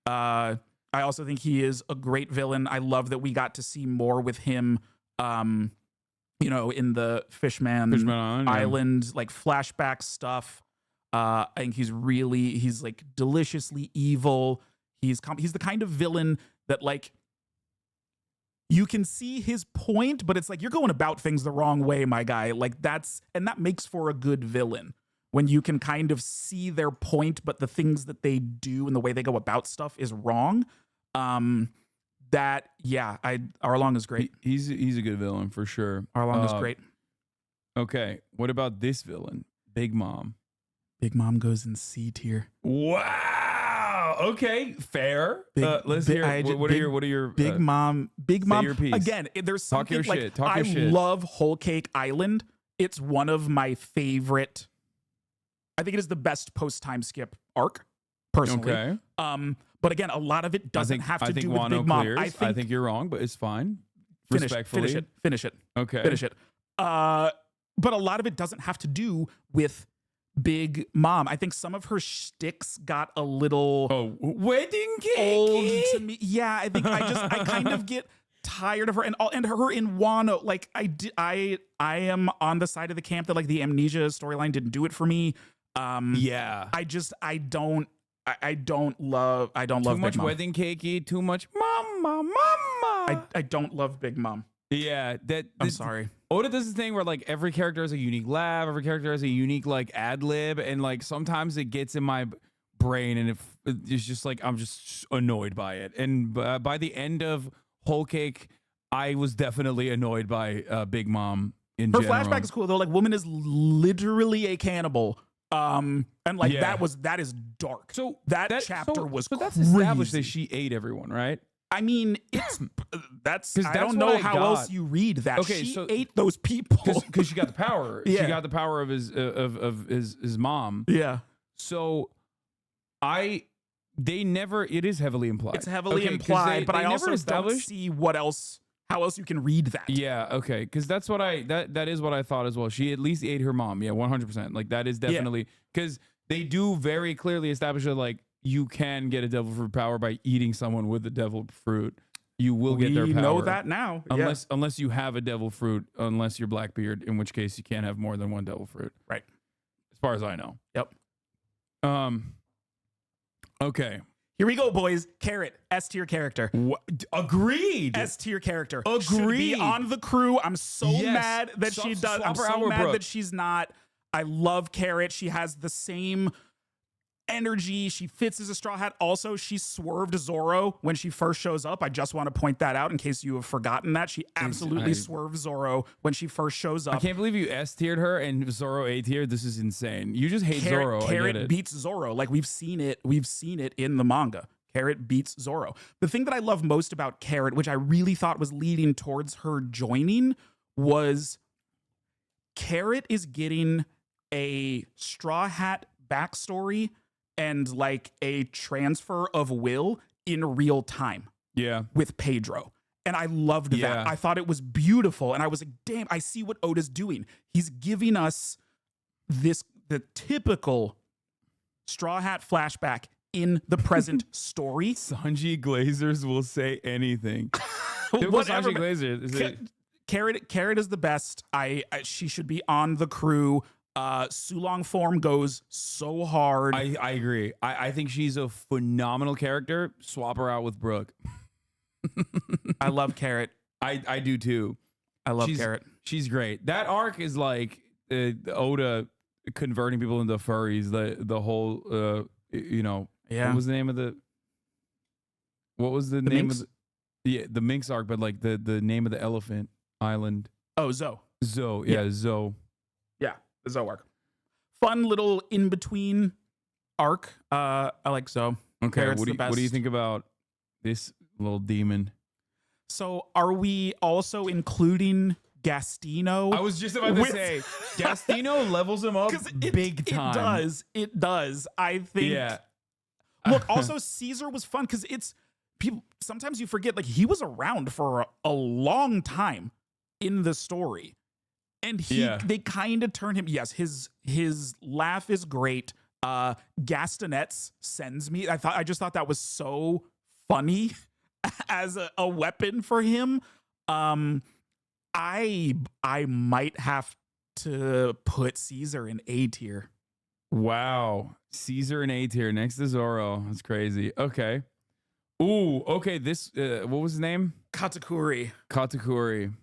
I also think he is a great villain. I love that we got to see more with him, in the Fishman Island, like flashback stuff. I think he's like deliciously evil. He's the kind of villain that, like, you can see his point, but it's like, you're going about things the wrong way, my guy. Like, that makes for a good villain when you can kind of see their point, but the things that they do and the way they go about stuff is wrong. Arlong is great. He's a good villain for sure. Arlong is great. Okay, what about this villain, Big Mom? Big Mom goes in C tier. Wow. Okay, fair. Let's hear. What are your Big Mom? Say your piece. Again, there's something Talk your shit. Talk your shit. I love Whole Cake Island. It's one of my favorite. I think it is the best post time skip arc, personally. Okay. But again, a lot of it doesn't have to do with Big Mom. I think you're wrong, but it's fine. Respectfully. Finish it. Okay. Finish it. But a lot of it doesn't have to do with Big Mom. I think some of her shticks got a little wedding cake old to me. Yeah, I think I kind of get tired of her and her in Wano. Like, I am on the side of the camp that, like, the Amnesia storyline didn't do it for me. I don't love too much Big Mom. wedding cakey, too much mama. I don't love Big Mom. Yeah, I'm sorry. Oda does this thing where, like, every character has a unique laugh, every character has a unique, like, ad lib, and, like, sometimes it gets in my brain, and it's just like I'm just annoyed by it. And by the end of Whole Cake, I was definitely annoyed by Big Mom in general. Her flashback is cool though. Like, woman is literally a cannibal. And like that is dark. So that chapter was so that's crazy. established that she ate everyone, right? I mean, that's I don't know how else you read that. Okay, she ate those people because she got the power. Yeah. She got the power of his mom. Yeah. So it is heavily implied. It's heavily implied, but I also don't see how else you can read that. Yeah, okay, because that's what that is what I thought as well. She at least ate her mom. Yeah, 100%. Like, that is definitely because they do very clearly establish that, like, you can get a devil fruit power by eating someone with the devil fruit. You will get their power. We know that now. Unless you have a devil fruit, unless you're Blackbeard, in which case you can't have more than one devil fruit. Right. As far as I know. Yep. Okay. Here we go, boys. Carrot, S tier character. Agreed. S tier character. Agreed. Should be on the crew. I'm so mad that she does. I'm so mad that she's not. I love Carrot. She has the same energy. She fits as a Straw Hat. Also, she swerved Zoro when she first shows up. I just want to point that out in case you have forgotten that. She absolutely swerved Zoro when she first shows up. I can't believe you S-tiered her and Zoro A-tiered. This is insane. You just hate Zoro. Carrot beats Zoro. Like, we've seen it in the manga. Carrot beats Zoro. The thing that I love most about Carrot, which I really thought was leading towards her joining, was Carrot is getting a Straw Hat backstory and, like, a transfer of will in real time. Yeah. With Pedro. And I loved that. I thought it was beautiful. And I was like, damn, I see what Oda's doing. He's giving us the typical Straw Hat flashback in the present story. Sanji Glazers will say anything. Whatever. Sanji Glazer. Is it? Carrot is the best. She should be on the crew. Sulong form goes so hard. I agree. I think she's a phenomenal character. Swap her out with Brooke. I love Carrot. I do too. I love Carrot. She's great. That arc is like Oda converting people into furries. The whole Yeah. What was the name of the? What was the name Minx? of the Minx arc? But like the name of the elephant island. Oh, Zoe. Zoe. Yeah, Zoe. Yeah, the Zoe arc. Fun little in between arc. I like Zoe. Okay. Carrot's What the do you best. think about this little demon? So are we also including Gastino? I was just about to With- say, Gastino levels him up big time. It does. I think. Yeah. Look, also Caesar was fun because it's people. Sometimes you forget, like he was around for a long time in the story, and they kind of turn him. Yes, his laugh is great. Gastonets sends me. I just thought that was so funny as a weapon for him. I might have to put Caesar in A tier. Wow. Caesar and A tier next to Zoro. That's crazy. Okay. Ooh, okay. This, what was his name? Katakuri. Katakuri.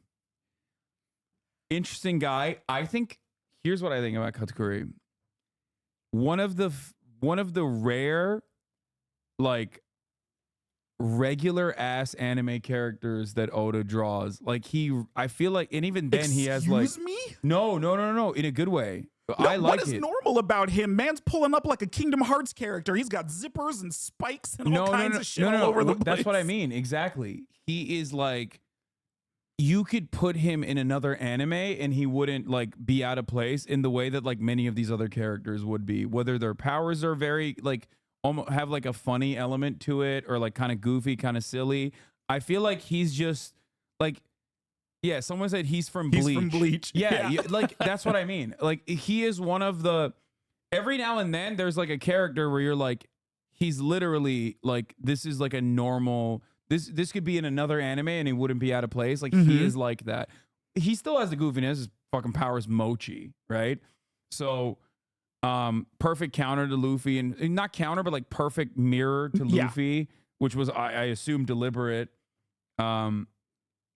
Interesting guy. I think, here's what I think about Katakuri. One of the rare, like, regular ass anime characters that Oda draws. Like I feel like, and even then he has like, Excuse me? no, in a good way. No, I like what is it. normal about him? Man's pulling up like a Kingdom Hearts character. He's got zippers and spikes and all kinds of shit all over the place. That's what I mean. Exactly. He is like, you could put him in another anime and he wouldn't like be out of place in the way that like many of these other characters would be. Whether their powers are very like almost have like a funny element to it or like kind of goofy, kind of silly. I feel like he's just like, yeah, someone said he's from Bleach. He's from Bleach. Yeah, like that's what I mean. Like he is one of the, every now and then there's like a character where you're like, he's literally like, this is like a normal, this could be in another anime and he wouldn't be out of place. Like he is like that. He still has the goofiness. His fucking power is mochi, right? So perfect counter to Luffy, and not counter, but like perfect mirror to Luffy, which was I assume deliberate.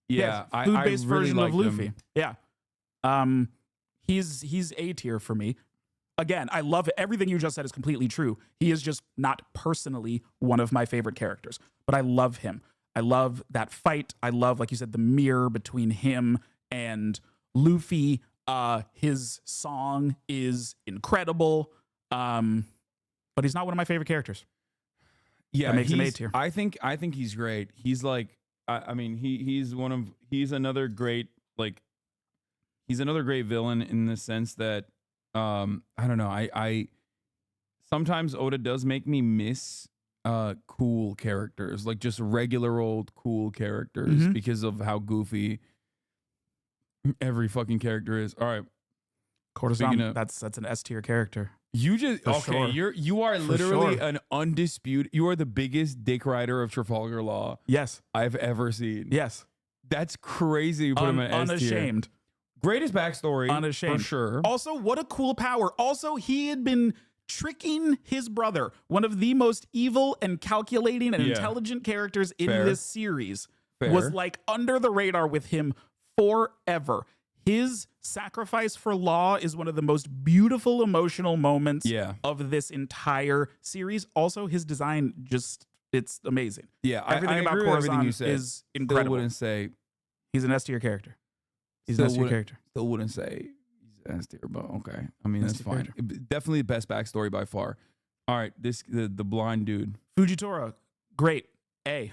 Yeah, food-based I really version of liked Luffy. him. Yeah, he's A tier for me. Again, I love it. Everything you just said is completely true. He is just not personally one of my favorite characters, but I love him. I love that fight. I love, like you said, the mirror between him and Luffy. His song is incredible, but he's not one of my favorite characters. Yeah, that makes him A tier. I think he's great. He's like, I mean, he's another great villain in the sense that I don't know. I sometimes Oda does make me miss cool characters, like just regular old cool characters because of how goofy every fucking character is. All right. Courtesan, that's an S tier character. You just For sure. you are For literally sure. an undisputed. You are the biggest dick rider of Trafalgar Law Yes. I've ever seen. Yes. That's crazy. You put him in S tier. Unashamed. Greatest backstory, Unashamed. for sure. Also, what a cool power. Also, he had been tricking his brother, one of the most evil and calculating and intelligent characters in Fair. this series, Fair. was like under the radar with him forever. His sacrifice for Law is one of the most beautiful emotional moments of this entire series. Also, his design it's amazing. Yeah, Everything I about agree with everything you Courtesan said. is Still incredible. wouldn't say. He's an S tier character. He's Still an S tier wouldn't- character. Still wouldn't say he's S tier, but okay. I mean, that's S-tier fine. character. Definitely the best backstory by far. All right, the blind dude Fujitora, great. A.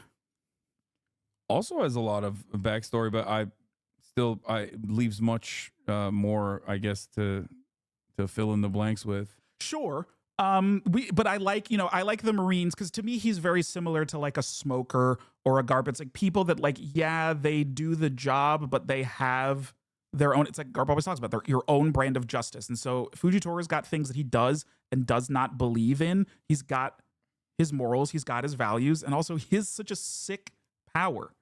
also has a lot of backstory, but I leaves much more, I guess, to fill in the blanks with. Sure. But I like the Marines because to me he's very similar to like a Smoker or a Garp. It's like people that like, yeah, they do the job, but they have their own. It's like Garp always talks about your own brand of justice. And so Fujitora's got things that he does and does not believe in. He's got his morals, he's got his values, and also he has such a sick power.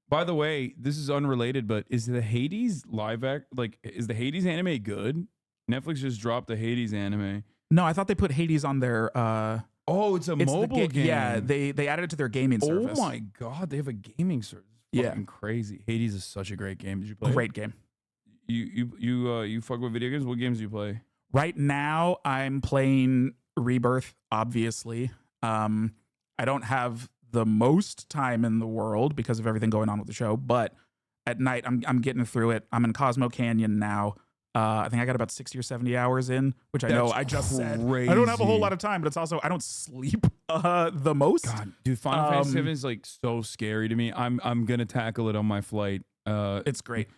By the way, this is unrelated, but is the Hades is the Hades anime good? Netflix just dropped the Hades anime. No, I thought they put Hades on their Oh, it's a mobile game. Yeah, they added it to their gaming service. Oh my god, they have a gaming service. Yeah. Fucking crazy. Hades is such a great game. Did you play Great game. You fuck with video games? What games do you play? Right now, I'm playing Rebirth, obviously. I don't have the most time in the world because of everything going on with the show, but at night, I'm getting through it. I'm in Cosmo Canyon now. I think I got about 60 or 70 hours in, which I know I just said. I don't have a whole lot of time, but it's also, I don't sleep the most. God, dude, Final Fantasy 7 is like so scary to me. I'm going to tackle it on my flight. It's great.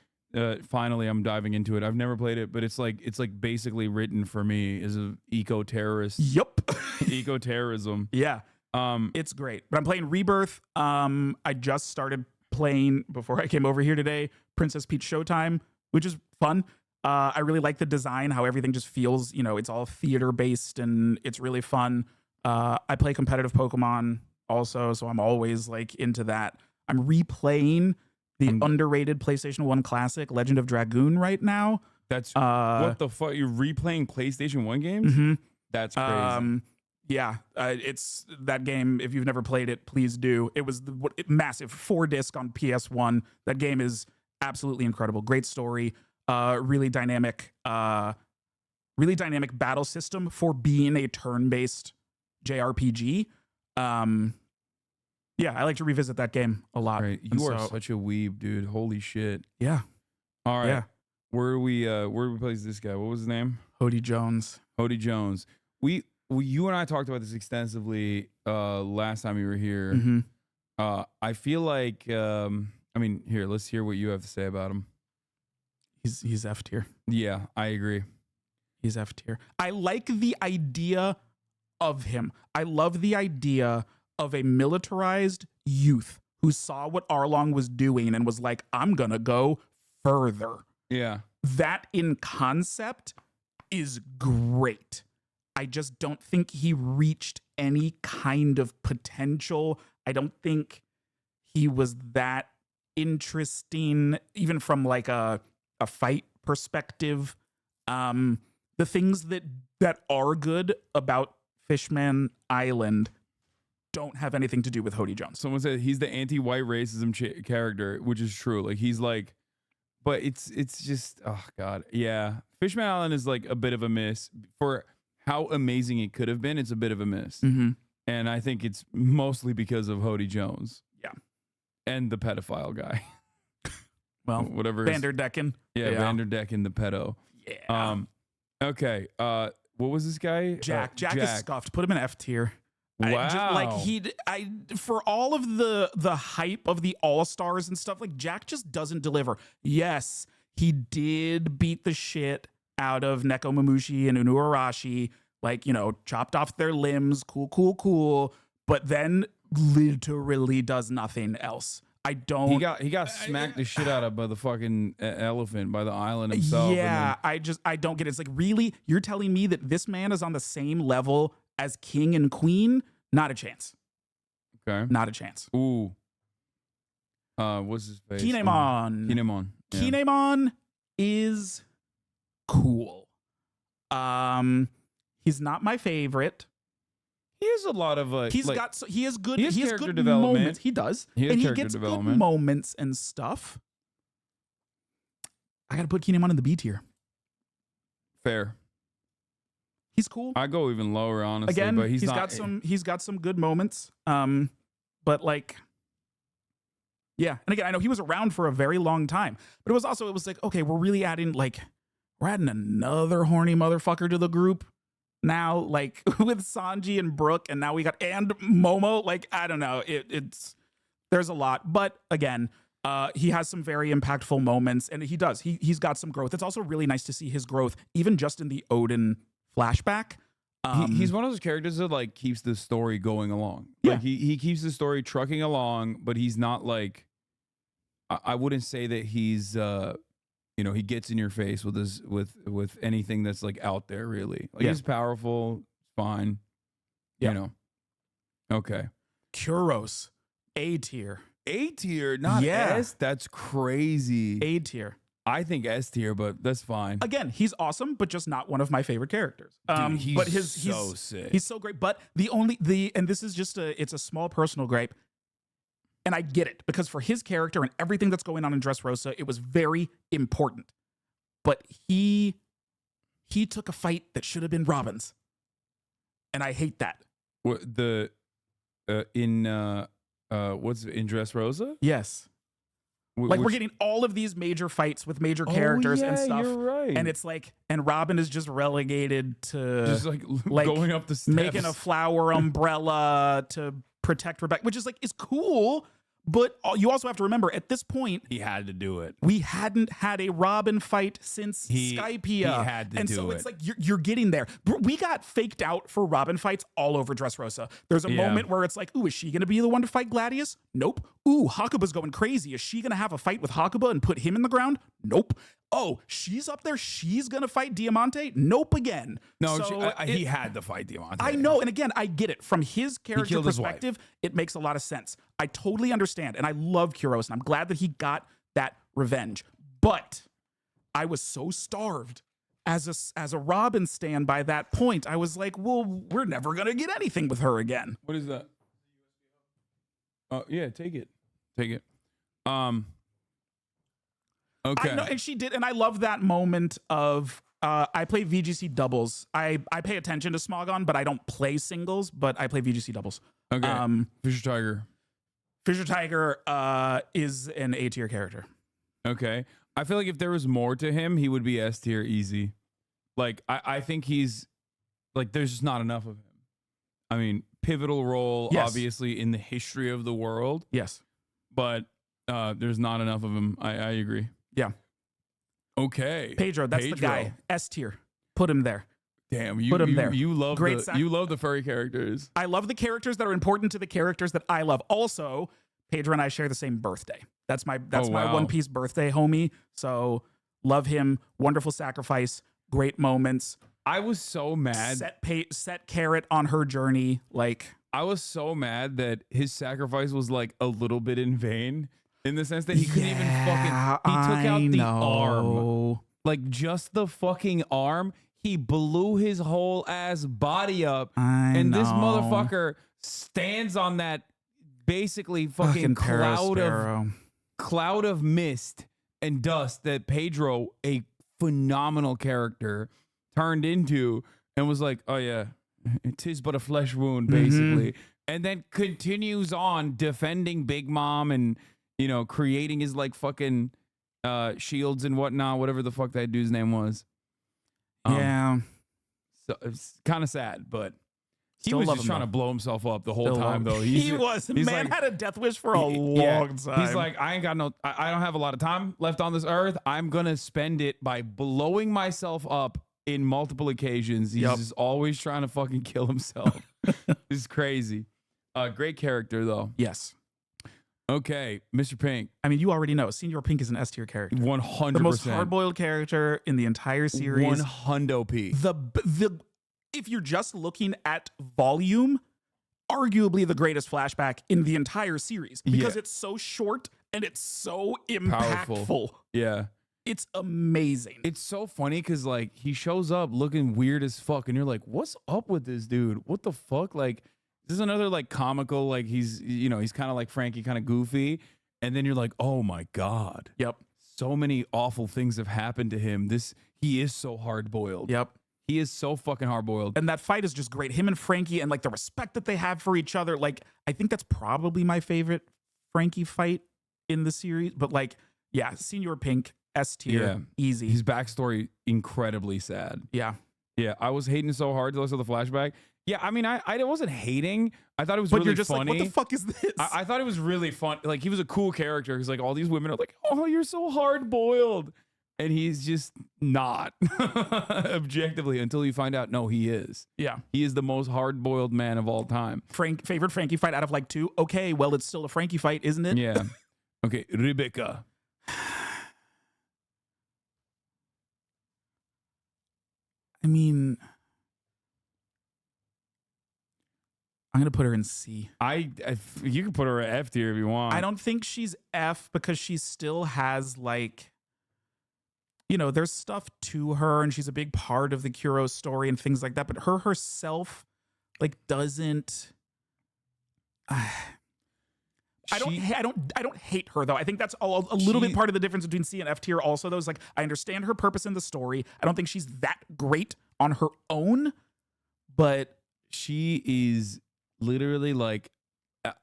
Finally, I'm diving into it. I've never played it, but it's like basically written for me as an eco-terrorist. Yup. Eco-terrorism. Yeah. It's great. But I'm playing Rebirth. I just started playing, before I came over here today, Princess Peach Showtime, which is fun. I really like the design, how everything just feels, it's all theater based and it's really fun. I play competitive Pokemon also, so I'm always like into that. I'm replaying the underrated PlayStation 1 classic, Legend of Dragoon, right now. That's what the fuck? You're replaying PlayStation 1 games? Mm-hmm. That's crazy. Yeah, it's that game. If you've never played it, please do. It was massive 4-disc on PS1. That game is absolutely incredible. Great story. Really dynamic battle system for being a turn-based JRPG. Yeah, I like to revisit that game a lot. Right. You are such a weeb, dude. Holy shit. Yeah. All right. Yeah. Where do we place this guy? What was his name? Hody Jones. Hody Jones. You and I talked about this extensively last time you were here. Mm-hmm. I feel like here, let's hear what you have to say about him. He's F tier. Yeah, I agree. He's F tier. I like the idea of him. I love the idea of a militarized youth who saw what Arlong was doing and was like, I'm gonna go further. Yeah. That in concept is great. I just don't think he reached any kind of potential. I don't think he was that interesting, even from like a fight perspective. The things that are good about Fishman Island don't have anything to do with Hody Jones. Someone said he's the anti-white racism character, which is true. Like he's like, but it's just, oh god, yeah. Fishman Island is like a bit of a miss for how amazing it could have been. It's a bit of a miss, and I think it's mostly because of Hody Jones. Yeah, and the pedophile guy. Well, whatever. Vanderdecken. Yeah, Vanderdecken, the pedo. Yeah. Okay. What was this guy? Jack. Jack is scuffed. Put him in F tier. Wow. For all of the hype of the All-Stars and stuff, like Jack just doesn't deliver. Yes, he did beat the shit out of Neko Mamushi and Unuarashi, like, chopped off their limbs, cool, but then literally does nothing else. I don't. He got smacked the shit out of by the fucking elephant, by the island himself. Yeah, I don't get it. It's like, really? You're telling me that this man is on the same level as King and Queen? Not a chance. Okay. Not a chance. Ooh. What's his face? Kinemon. Kinemon. Yeah. Kinemon is cool. He's not my favorite. He has a lot of he has good character development. Moments. He does. He gets good moments and stuff. I gotta put Kinemon in the B tier. Fair. He's cool. I go even lower, honestly. Again, but he's got some good moments. But like, yeah. And again, I know he was around for a very long time, but it was like, okay, we're adding another horny motherfucker to the group now, like with Sanji and Brooke, and now and Momo. Like, I don't know. There's a lot, but again, he has some very impactful moments, and he's got some growth. It's also really nice to see his growth, even just in the Odin flashback. He's one of those characters that like keeps the story going along. Yeah. Like he keeps the story trucking along, but he's not like, I wouldn't say that he's he gets in your face with his with anything that's like out there really. Like he's powerful, fine. Yeah. Okay. Kuros, A tier. A tier, not Yeah. S. That's crazy. A tier. I think S tier, but that's fine. Again, he's awesome, but just not one of my favorite characters. Dude, he's but so sick. He's so great. But and this is just it's a small personal gripe. And I get it, because for his character and everything that's going on in Dressrosa, it was very important. But he took a fight that should have been Robin's. And I hate that. What in Dressrosa? Yes. We're getting all of these major fights with major characters and stuff. You're right. And it's like, and Robin is just relegated to just like going up the steps, making a flower umbrella to protect Rebecca, which is like, is cool. But you also have to remember, at this point, he had to do it. we hadn't had a Robin fight since Skypiea. He had to and do so it. it's like you're getting there. We got faked out for Robin fights all over Dressrosa. There's a moment where it's like, ooh, is she going to be the one to fight Gladius? Nope. Ooh, Hakuba's going crazy. Is she going to have a fight with Hakuba and put him in the ground? Nope. Oh, she's up there. She's going to fight Diamante? Nope again. No, So he had to fight Diamante. I know. And again, I get it. From his character killed his wife. perspective, it makes a lot of sense. I totally understand. And I love Kuros. And I'm glad that he got that revenge. But I was so starved as a Robin stan by that point. I was like, well, we're never going to get anything with her again. What is that? Oh, yeah, take it. Take it. Okay. I know, and she did. And I love that moment of, I play VGC doubles. I pay attention to Smogon, but I don't play singles, but I play VGC doubles. Okay. Fisher Tiger. Fisher Tiger is an A tier character. Okay. I feel like if there was more to him, he would be S tier easy. Like, I think he's, like, there's just not enough of him. I mean, pivotal role, Yes. obviously, in the history of the world, Yes. but there's not enough of him. I agree. Yeah. Okay. Pedro, that's the guy. S tier. Put him there. Damn, you Put him there. You love Great you love the furry characters. I love the characters that are important to the characters that I love. Also, Pedro and I share the same birthday. That's my wow. One Piece birthday homie. So love him. Wonderful sacrifice. Great moments. I was so mad. Set Carrot on her journey. Like, I was so mad that his sacrifice was like a little bit in vain, in the sense that he couldn't even fucking. He took out the arm, like just the fucking arm. He blew his whole ass body up, and this motherfucker stands on that basically fucking cloud of mist and dust that Pedro, a phenomenal character, turned into, and was like, "Oh yeah, it is but a flesh wound," basically, and then continues on defending Big Mom and creating his like fucking shields and whatnot, whatever the fuck that dude's name was. Yeah. So it's kind of sad, but he Still was love just him, trying to though. blow himself up the whole Still time, love though. He's man had a death wish for a long time. He's like, I don't have a lot of time left on this earth. I'm gonna spend it by blowing myself up in multiple occasions. He's just always trying to fucking kill himself. It's crazy. Great character though. Yes. Okay, Mr. Pink. I mean, you already know. Senior Pink is an S tier character. 100%. The most hard-boiled character in the entire series. 100p. If you're just looking at volume, arguably the greatest flashback in the entire series, because it's so short and it's so impactful. Powerful. Yeah. It's amazing. It's so funny because like he shows up looking weird as fuck, and you're like, what's up with this dude? What the fuck? Like, this is another like comical, like he's kind of like Frankie, kind of goofy. And then you're like, oh my God. Yep. So many awful things have happened to him. He is so hard boiled. Yep. He is so fucking hard boiled. And that fight is just great. Him and Frankie and like the respect that they have for each other. Like, I think that's probably my favorite Frankie fight in the series. But like, yeah, Senior Pink, S tier, easy. His backstory, incredibly sad. Yeah. Yeah. I was hating so hard till I saw the flashback. Yeah, I mean, I wasn't hating. I thought it was really you're just funny. like, what the fuck is this? I thought it was really fun. Like, he was a cool character because, like, all these women are like, oh, you're so hard-boiled. And he's just not, objectively, until you find out, no, he is. Yeah. He is the most hard-boiled man of all time. Favorite Frankie fight out of like 2? Okay, well, it's still a Frankie fight, isn't it? Yeah. Okay, Rebecca. I mean... I'm gonna put her in C. You can put her at F tier if you want. I don't think she's F because she still has like, you know, there's stuff to her and she's a big part of the Kuro story and things like that. But her herself, like, doesn't. I don't hate her though. I think that's a little bit part of the difference between C and F tier. Also, though, is like I understand her purpose in the story. I don't think she's that great on her own, but she is literally like,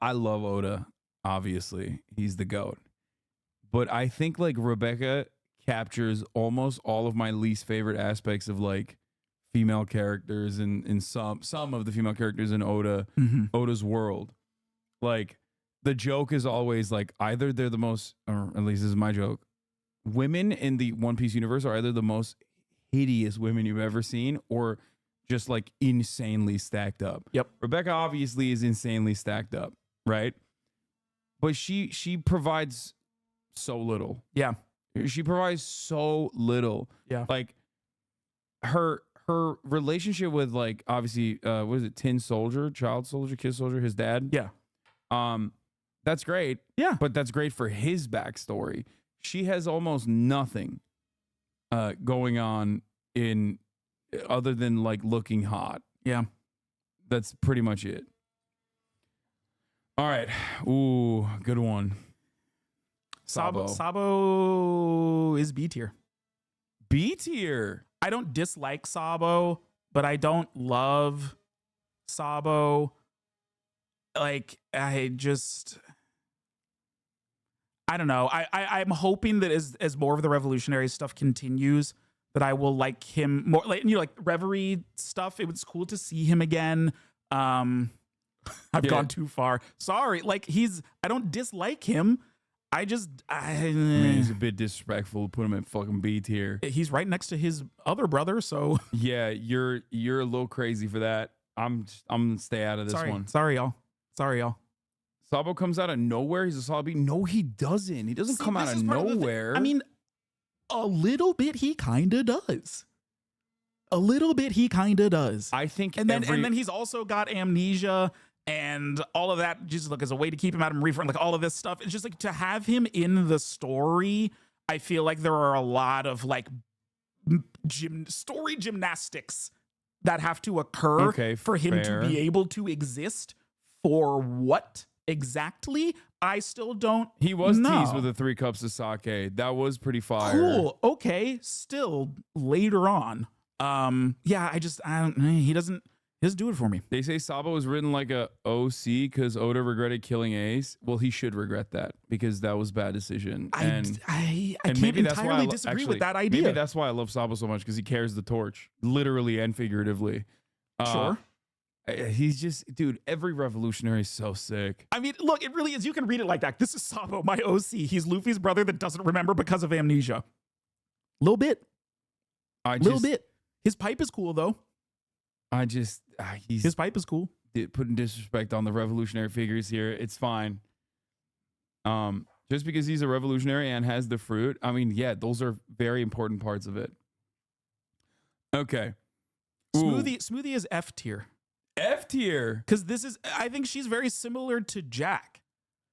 I love Oda. Obviously, he's the GOAT. But I think like Rebecca captures almost all of my least favorite aspects of like female characters and some of the female characters in Oda's world. Like, the joke is always like either they're the most, or at least this is my joke, women in the One Piece universe are either the most hideous women you've ever seen or just like insanely stacked up. Yep. Rebecca obviously is insanely stacked up, right? But she provides so little. Yeah. She provides so little. Yeah. Like her relationship with like obviously what is it, Tin Soldier, Child Soldier, Kid Soldier, his dad? Yeah. That's great. Yeah. But that's great for his backstory. She has almost nothing going on in other than like looking hot. Yeah. That's pretty much it. All right. Ooh, good one. Sabo is B tier. B tier. I don't dislike Sabo, but I don't love Sabo. Like, I don't know. I'm hoping that as more of the revolutionary stuff continues, that I will like him more. Like, you know, like Reverie stuff. It was cool to see him again. I've gone too far. Sorry. Like, I don't dislike him. I mean, he's a bit disrespectful to put him in fucking B tier. He's right next to his other brother, so yeah, you're a little crazy for that. I'm gonna stay out of this one. Sorry, y'all. Sabo comes out of nowhere. He's a solid B. No, he doesn't. He doesn't come out of nowhere. I mean, a little bit he kind of does. I think, and then he's also got amnesia and all of that. Just like as a way to keep him out of Reefer, like all of this stuff. It's just like to have him in the story. I feel like there are a lot of like story gymnastics that have to occur for him to be able to exist. For what exactly? I still don't. He was know. Teased with the 3 cups of sake. That was pretty fire. Cool. Okay. Still later on. Yeah. He doesn't do it for me. They say Sabo was written like a OC because Oda regretted killing Ace. Well, he should regret that because that was a bad decision. I can't entirely disagree with that idea. Maybe that's why I love Sabo so much because he carries the torch, literally and figuratively. Sure. He's just, dude, every revolutionary is so sick. I mean, look, it really is. You can read it like that. This is Sabo, my OC. He's Luffy's brother that doesn't remember because of amnesia. Little bit. His pipe is cool, though. His pipe is cool. Putting disrespect on the revolutionary figures here. It's fine. Just because he's a revolutionary and has the fruit. I mean, yeah, those are very important parts of it. Okay. Smoothie is F tier. F tier. Because I think she's very similar to Jack.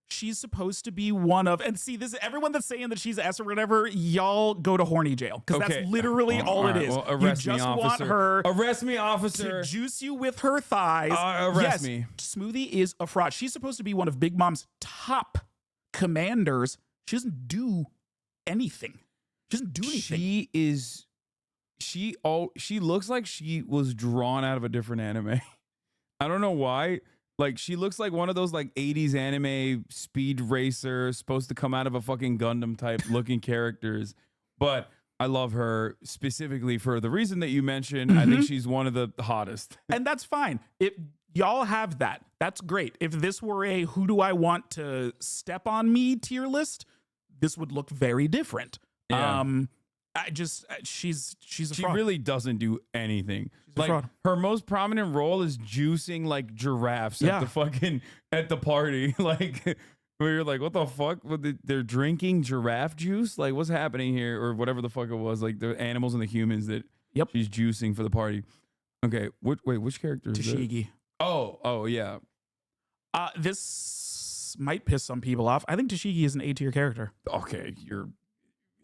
She's supposed to be one of, and see, everyone that's saying that she's S or whatever, y'all go to horny jail. Because that's literally all it is. Well, arrest you just me, want her arrest me, officer. To juice you with her thighs. Arrest me. Smoothie is a fraud. She's supposed to be one of Big Mom's top commanders. She doesn't do anything. She looks like she was drawn out of a different anime. I don't know why. Like, she looks like one of those like 80s anime speed racer supposed to come out of a fucking Gundam type looking characters. But I love her specifically for the reason that you mentioned. Mm-hmm. I think she's one of the hottest. And that's fine. If y'all have that, that's great. If this were a who do I want to step on me tier list, this would look very different. Yeah. She's a she fraud. really doesn't do anything. Like, her most prominent role is juicing like giraffes at the party. Like, where you're like, what the fuck? They're drinking giraffe juice? Like, what's happening here? Or whatever the fuck it was. Like, the animals and the humans that she's juicing for the party. Okay, which character is Tashigi. Oh, Oh yeah. This might piss some people off. I think Tashigi is an A tier character. Okay, you're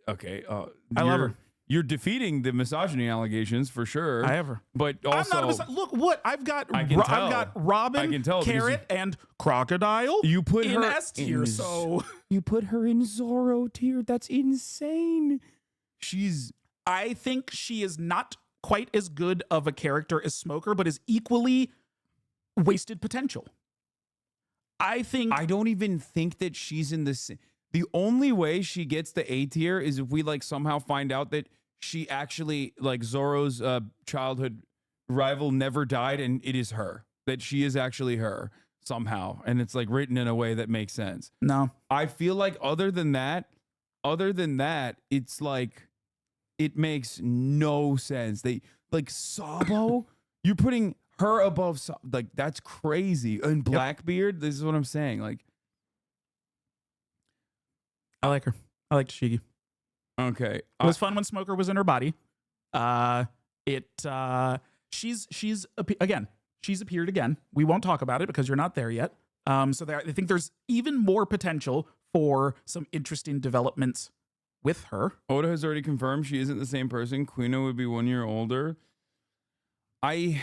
okay. I love her. You're defeating the misogyny allegations for sure. I have her. But also, I'm not look what I've got. I can tell. I've got Robin, I can tell Carrot, and Crocodile. You put in her S tier, so you put her in Zorro tier. That's insane. I think she is not quite as good of a character as Smoker, but is equally wasted potential. I don't even think that she's in the. The only way she gets the A tier is if we like somehow find out that she actually like Zorro's childhood rival never died and it is her, that she is actually her somehow, and it's like written in a way that makes sense. No, I feel like other than that, it's like it makes no sense. They like Sabo, you're putting her above like that's crazy. And Blackbeard, this is what I'm saying. Like I like her. I like Tashigi. Okay. It was fun when Smoker was in her body. She's appeared again. We won't talk about it because you're not there yet. I think there's even more potential for some interesting developments with her. Oda has already confirmed she isn't the same person. Kuina would be 1 year older. I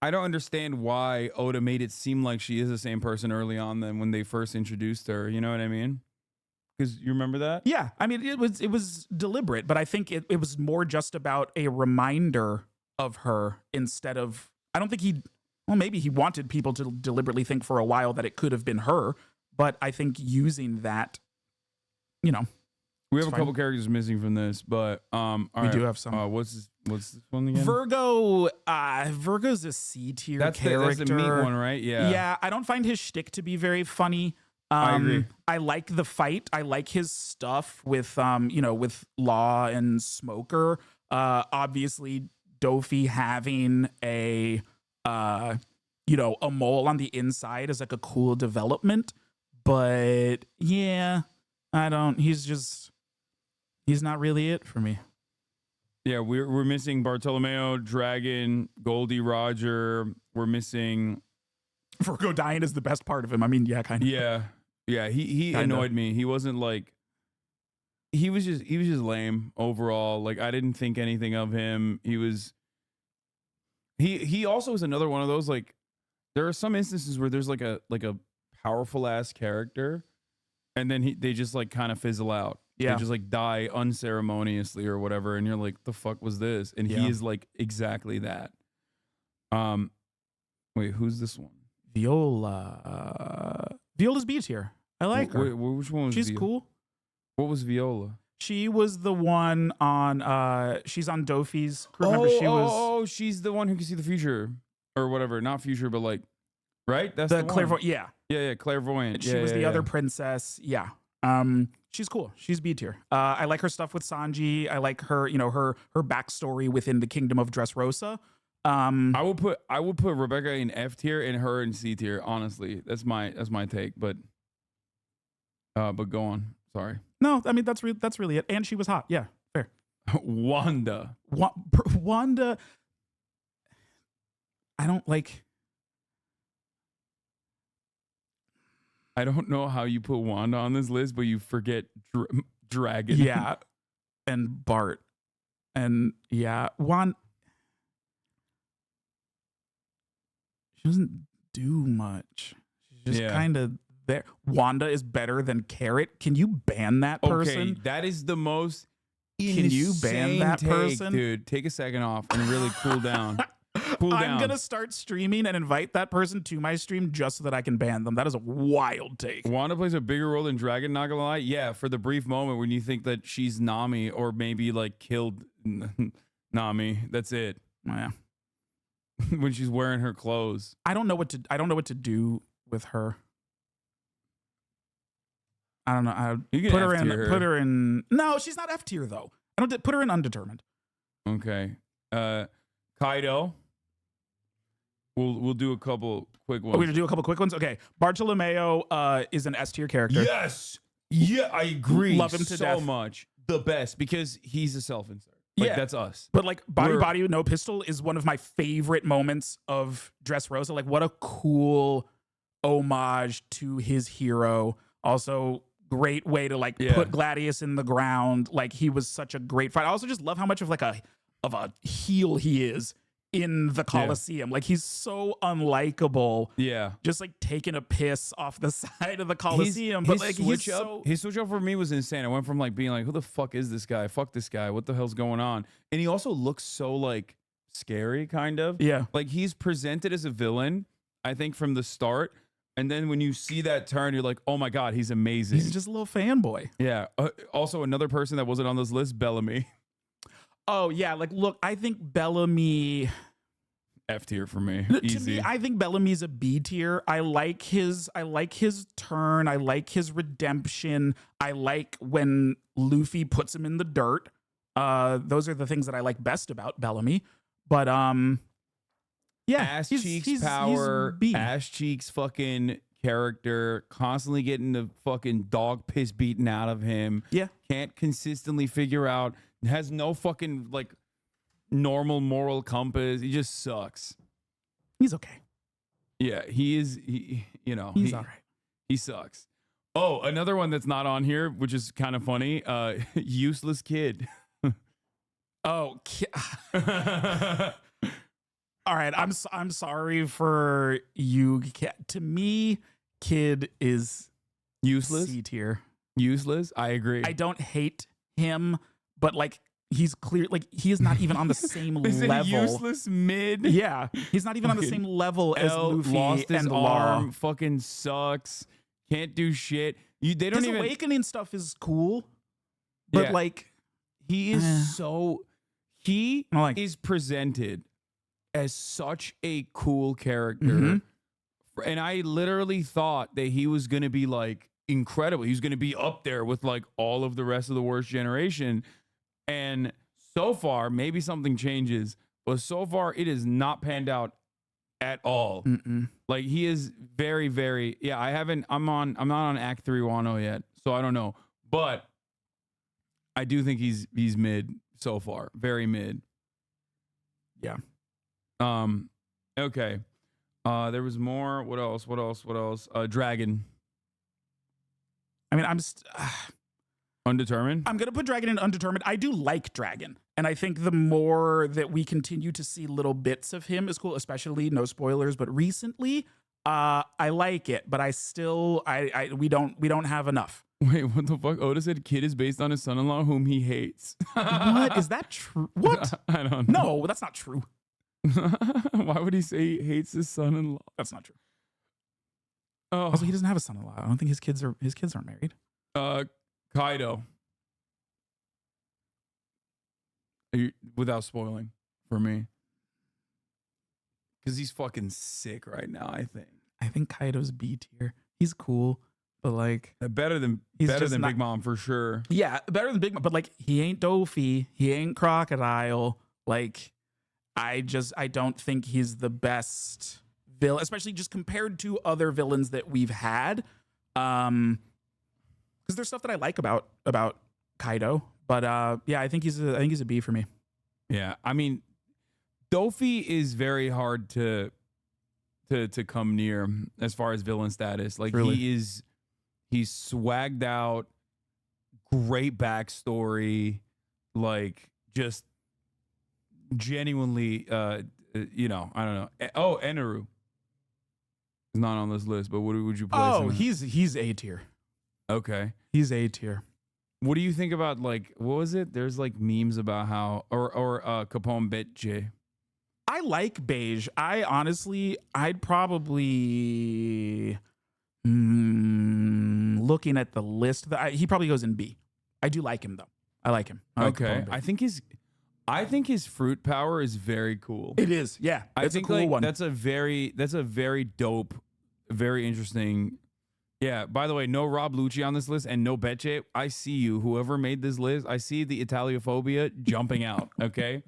don't understand why Oda made it seem like she is the same person early on than when they first introduced her. You know what I mean? Because you remember that? Yeah, I mean it was deliberate, but I think it was more just about a reminder of her instead of. I don't think maybe he wanted people to deliberately think for a while that it could have been her, but I think using that, we have a couple characters missing from this, but we do have some. What's this one again? Virgo. Virgo's a C tier character. That's the meat one, right? Yeah. Yeah, I don't find his shtick to be very funny. I agree. I like the fight. I like his stuff with with Law and Smoker. Obviously, Dofi having a mole on the inside is like a cool development. But yeah, he's not really it for me. Yeah, we're missing Bartolomeo, Dragon, Goldie Roger. We're missing Virgo dying is the best part of him. I mean, yeah, kind of. Yeah, he annoyed me. He wasn't like he was just lame overall. Like I didn't think anything of him. He also is another one of those, like there are some instances where there's like a powerful ass character and then they just like kind of fizzle out. Yeah. They just like die unceremoniously or whatever, and you're like, the fuck was this? And he is like exactly that. Wait, who's this one? Viola. Viola's B tier. I like her. Wait, which one was She's cool. What was Viola? She was the one on she's on Dofi's crew. Remember she's the one who can see the future or whatever. Not future, but like right? That's the clairvoyant. Yeah. Yeah, clairvoyant. She was the other princess. Yeah. She's cool. She's B tier. I like her stuff with Sanji. I like her, her backstory within the kingdom of Dressrosa. I will put Rebecca in F tier and her in C tier. Honestly, that's my take. But go on. Sorry. No, I mean that's really it. And she was hot. Yeah, fair. Wanda. Wanda. I don't know how you put Wanda on this list, but you forget Dragon. Yeah, and Bart, and yeah, She doesn't do much. She's just kind of there. Wanda is better than Carrot. Can you ban that person? Okay, that is the most. Can you ban that person, dude? Take a second off and really cool down. I'm gonna start streaming and invite that person to my stream just so that I can ban them. That is a wild take. Wanda plays a bigger role than Dragon, not gonna lie. Yeah, for the brief moment when you think that she's Nami or maybe like killed Nami, that's it. Yeah. When she's wearing her clothes. I don't know what to do with her. I don't know. Put her in. No, she's not F tier though. Put her in undetermined. Okay. Kaido. We'll do a couple quick ones. We're gonna do a couple quick ones. Okay. Bartolomeo is an S tier character. Yes. Yeah, I agree. Love him to death so much. The best because he's a self-insert. Like that's us. But like Body We're- Body No Pistol is one of my favorite moments of Dressrosa. Like what a cool homage to his hero. Also great way to like put Gladius in the ground. Like he was such a great fight. I also just love how much of like a heel he is in the Colosseum. Like he's so unlikable. Yeah. Just like taking a piss off the side of the Colosseum. But like his switch up for me was insane. I went from like being like, who the fuck is this guy? Fuck this guy. What the hell's going on? And he also looks so like scary, kind of. Yeah. Like he's presented as a villain, I think, from the start. And then when you see that turn, you're like, oh my God, he's amazing. He's just a little fanboy. Yeah. Also, another person that wasn't on this list, Bellamy. Oh yeah, like look, I think Bellamy F tier for me. To Easy. me, I think Bellamy's a B tier. I like his turn. I like his redemption. I like when Luffy puts him in the dirt. Those are the things that I like best about Bellamy. But yeah, Ass cheeks power, he's B. ass cheeks fucking character, constantly getting the fucking dog piss beaten out of him. Yeah. Can't consistently figure out, has no fucking like normal moral compass. He just sucks. He's okay. Yeah, he's all right. He sucks. Oh, another one that's not on here, which is kind of funny. Useless Kid. Oh, all right. I'm sorry for you. To me, Kid is Useless. C tier. Useless. I agree. I don't hate him, but like he's clear. Like he is not even on the same is level. It useless mid. Yeah, he's not even on the same level as Luffy lost his and arm. Law. Fucking sucks. Can't do shit. They don't His even. awakening stuff is cool, but like he is so. He like, is presented as such a cool character. Mm-hmm. And I literally thought that he was going to be like incredible. He's going to be up there with like all of the rest of the worst generation. And so far, maybe something changes, but so far it is not panned out at all. Mm-mm. Like he is very, very, I'm not on Act 3 Wano yet, so I don't know. But I do think he's mid so far. Very mid. Yeah. Okay. There was more. What else? Dragon. I mean, Undetermined? I'm going to put Dragon in Undetermined. I do like Dragon. And I think the more that we continue to see little bits of him is cool, especially no spoilers, but recently, I like it, but I still, we don't have enough. Wait, what the fuck? Oda said Kid is based on his son-in-law whom he hates. What? Is that true? What? I don't know. No, that's not true. Why would he say he hates his son-in-law? That's not true. Oh. Also, he doesn't have a son-in-law. I don't think his kids aren't married. Kaido. Without spoiling for me. Because he's fucking sick right now, I think. I think Kaido's B tier. He's cool, but like better than Big Mom for sure. Yeah, better than Big Mom, but like he ain't Dofi, he ain't Crocodile. Like I don't think he's the best villain, especially just compared to other villains that we've had. Because there's stuff that I like about Kaido, but yeah, I think he's a B for me. Yeah, I mean, Dofi is very hard to come near as far as villain status. Like Really? he's swagged out, great backstory, like just genuinely, I don't know. Oh, Eneru is not on this list, but what would you place him at? He's A tier. Okay. He's A tier. What do you think about like what was it? There's like memes about how or Capone Betje. I like Beige. I'd probably looking at the list. He probably goes in B. I do like him though. I like him. I like Okay, Capone I think his fruit power is very cool. It is, yeah. I think a cool like, one. that's a very dope, very interesting. Yeah. By the way, no Rob Lucci on this list and no Betche. I see you. Whoever made this list, I see the Italiophobia jumping out. Okay.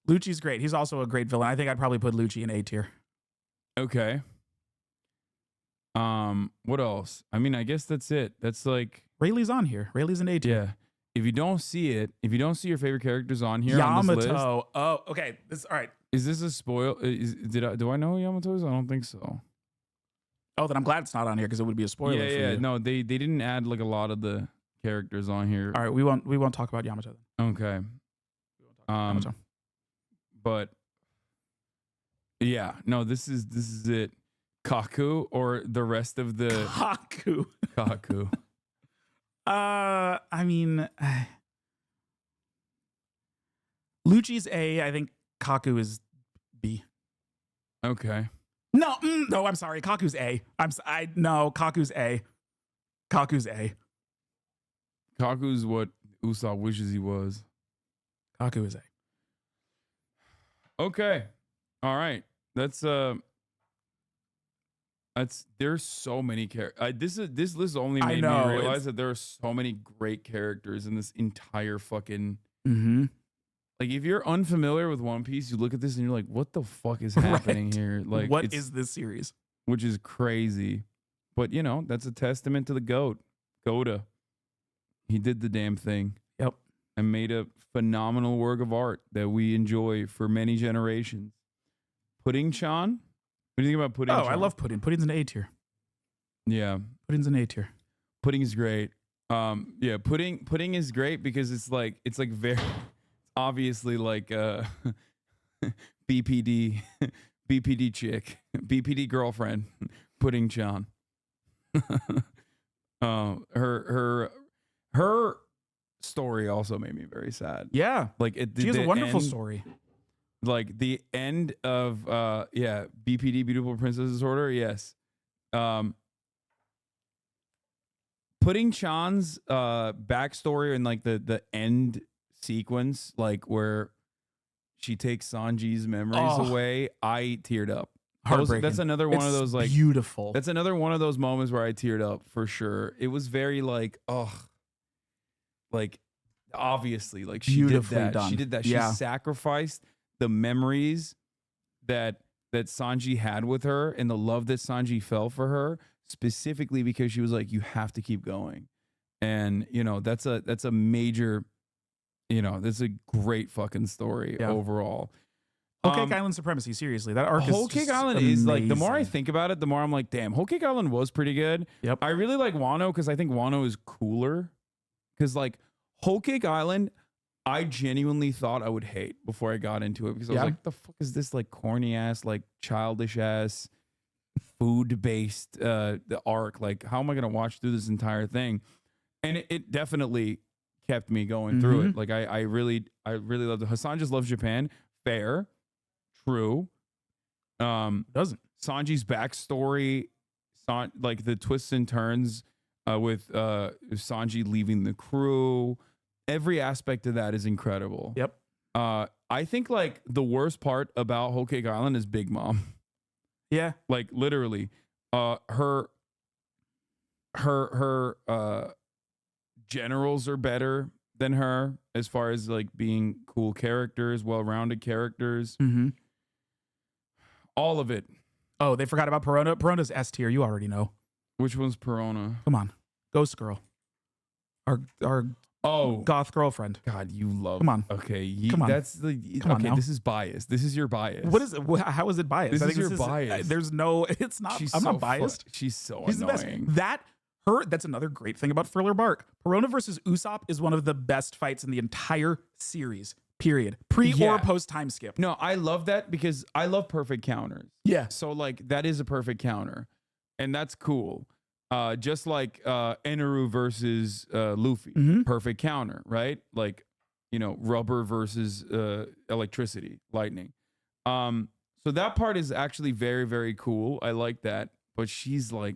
Lucci's great. He's also a great villain. I think I'd probably put Lucci in A tier. Okay. What else? I mean, I guess that's it. That's like Rayleigh's on here. Rayleigh's in A tier. yeah. if you don't see your favorite characters on here on this list, Yamato. Oh, okay. This all right. is this a spoil? Do I know who Yamato is? I don't think so. Oh, then I'm glad it's not on here because it would be a spoiler for you. No, they didn't add like a lot of the characters on here. All right, we won't talk about Yamato then. Okay. Yamato. But yeah, no, this is it. Kaku or the rest of the Kaku. Kaku. I mean, Lucci's A. I think Kaku is B. Okay. No, I'm sorry. Kaku's A. No, Kaku's A. Kaku's A. Kaku's what Usopp wishes he was. Kaku is A. Okay. All right. That's there's so many characters. This list only made me realize that there are so many great characters in this entire fucking. Mm-hmm. Like, if you're unfamiliar with One Piece, you look at this and you're like, "What the fuck is happening here?" Like, what is this series? Which is crazy, but you know that's a testament to the GOAT, Goda. He did the damn thing. Yep, and made a phenomenal work of art that we enjoy for many generations. Pudding Chan. What do you think about Pudding? I love Pudding. Pudding's an A tier. Yeah, Pudding's an A tier. Pudding is great. Yeah, Pudding is great because it's like very obviously like BPD chick, BPD girlfriend, Pudding Chan. Her story also made me very sad. Yeah, like she has a wonderful story. Like the end of BPD, Beautiful Princess Disorder. Yes. Pudding Chan's backstory and like the end sequence, like where she takes Sanji's memories away, I teared up. That's another one of those like beautiful. That's another one of those moments where I teared up for sure. It was very like like obviously like she did that. Done. She did that. Yeah. She sacrificed the memories that Sanji had with her and the love that Sanji felt for her, specifically because she was like, you have to keep going. And you know, that's a major, you know, that's a great fucking story overall. Whole Cake Island supremacy, seriously. That arc Whole Cake Island amazing. is like, the more I think about it, the more I'm like, damn, Whole Cake Island was pretty good. Yep. I really like Wano because I think Wano is cooler. Because like Whole Cake Island, I genuinely thought I would hate before I got into it because I was like, the fuck is this like corny ass, like childish ass, food based the arc? Like, how am I gonna watch through this entire thing? And it definitely kept me going through it. Like I really loved it. Hasan just loves Japan. Fair, true. Doesn't Sanji's backstory, like the twists and turns with Sanji leaving the crew. Every aspect of that is incredible. Yep. I think like the worst part about Whole Cake Island is Big Mom. Yeah. Like literally, her generals are better than her as far as like being cool characters, well-rounded characters. Mm-hmm. All of it. Oh, they forgot about Perona. Perona's S tier. You already know. Which one's Perona? Come on, Ghost Girl. Our goth girlfriend. God, you love. Come on. Okay, come on. That's the. Come on now. This is bias. This is your bias. What is it? How is it biased? This is your bias. There's no. It's not. I'm not biased. She's so She's annoying. The best. That's another great thing about Thriller Bark. Perona versus Usopp is one of the best fights in the entire series. Period. Pre or post time skip. No, I love that because I love perfect counters. Yeah. So like that is a perfect counter, and that's cool. Just like Eneru versus Luffy, perfect counter, right? Like, you know, rubber versus electricity, lightning. So that part is actually very, very cool. I like that, but she's like,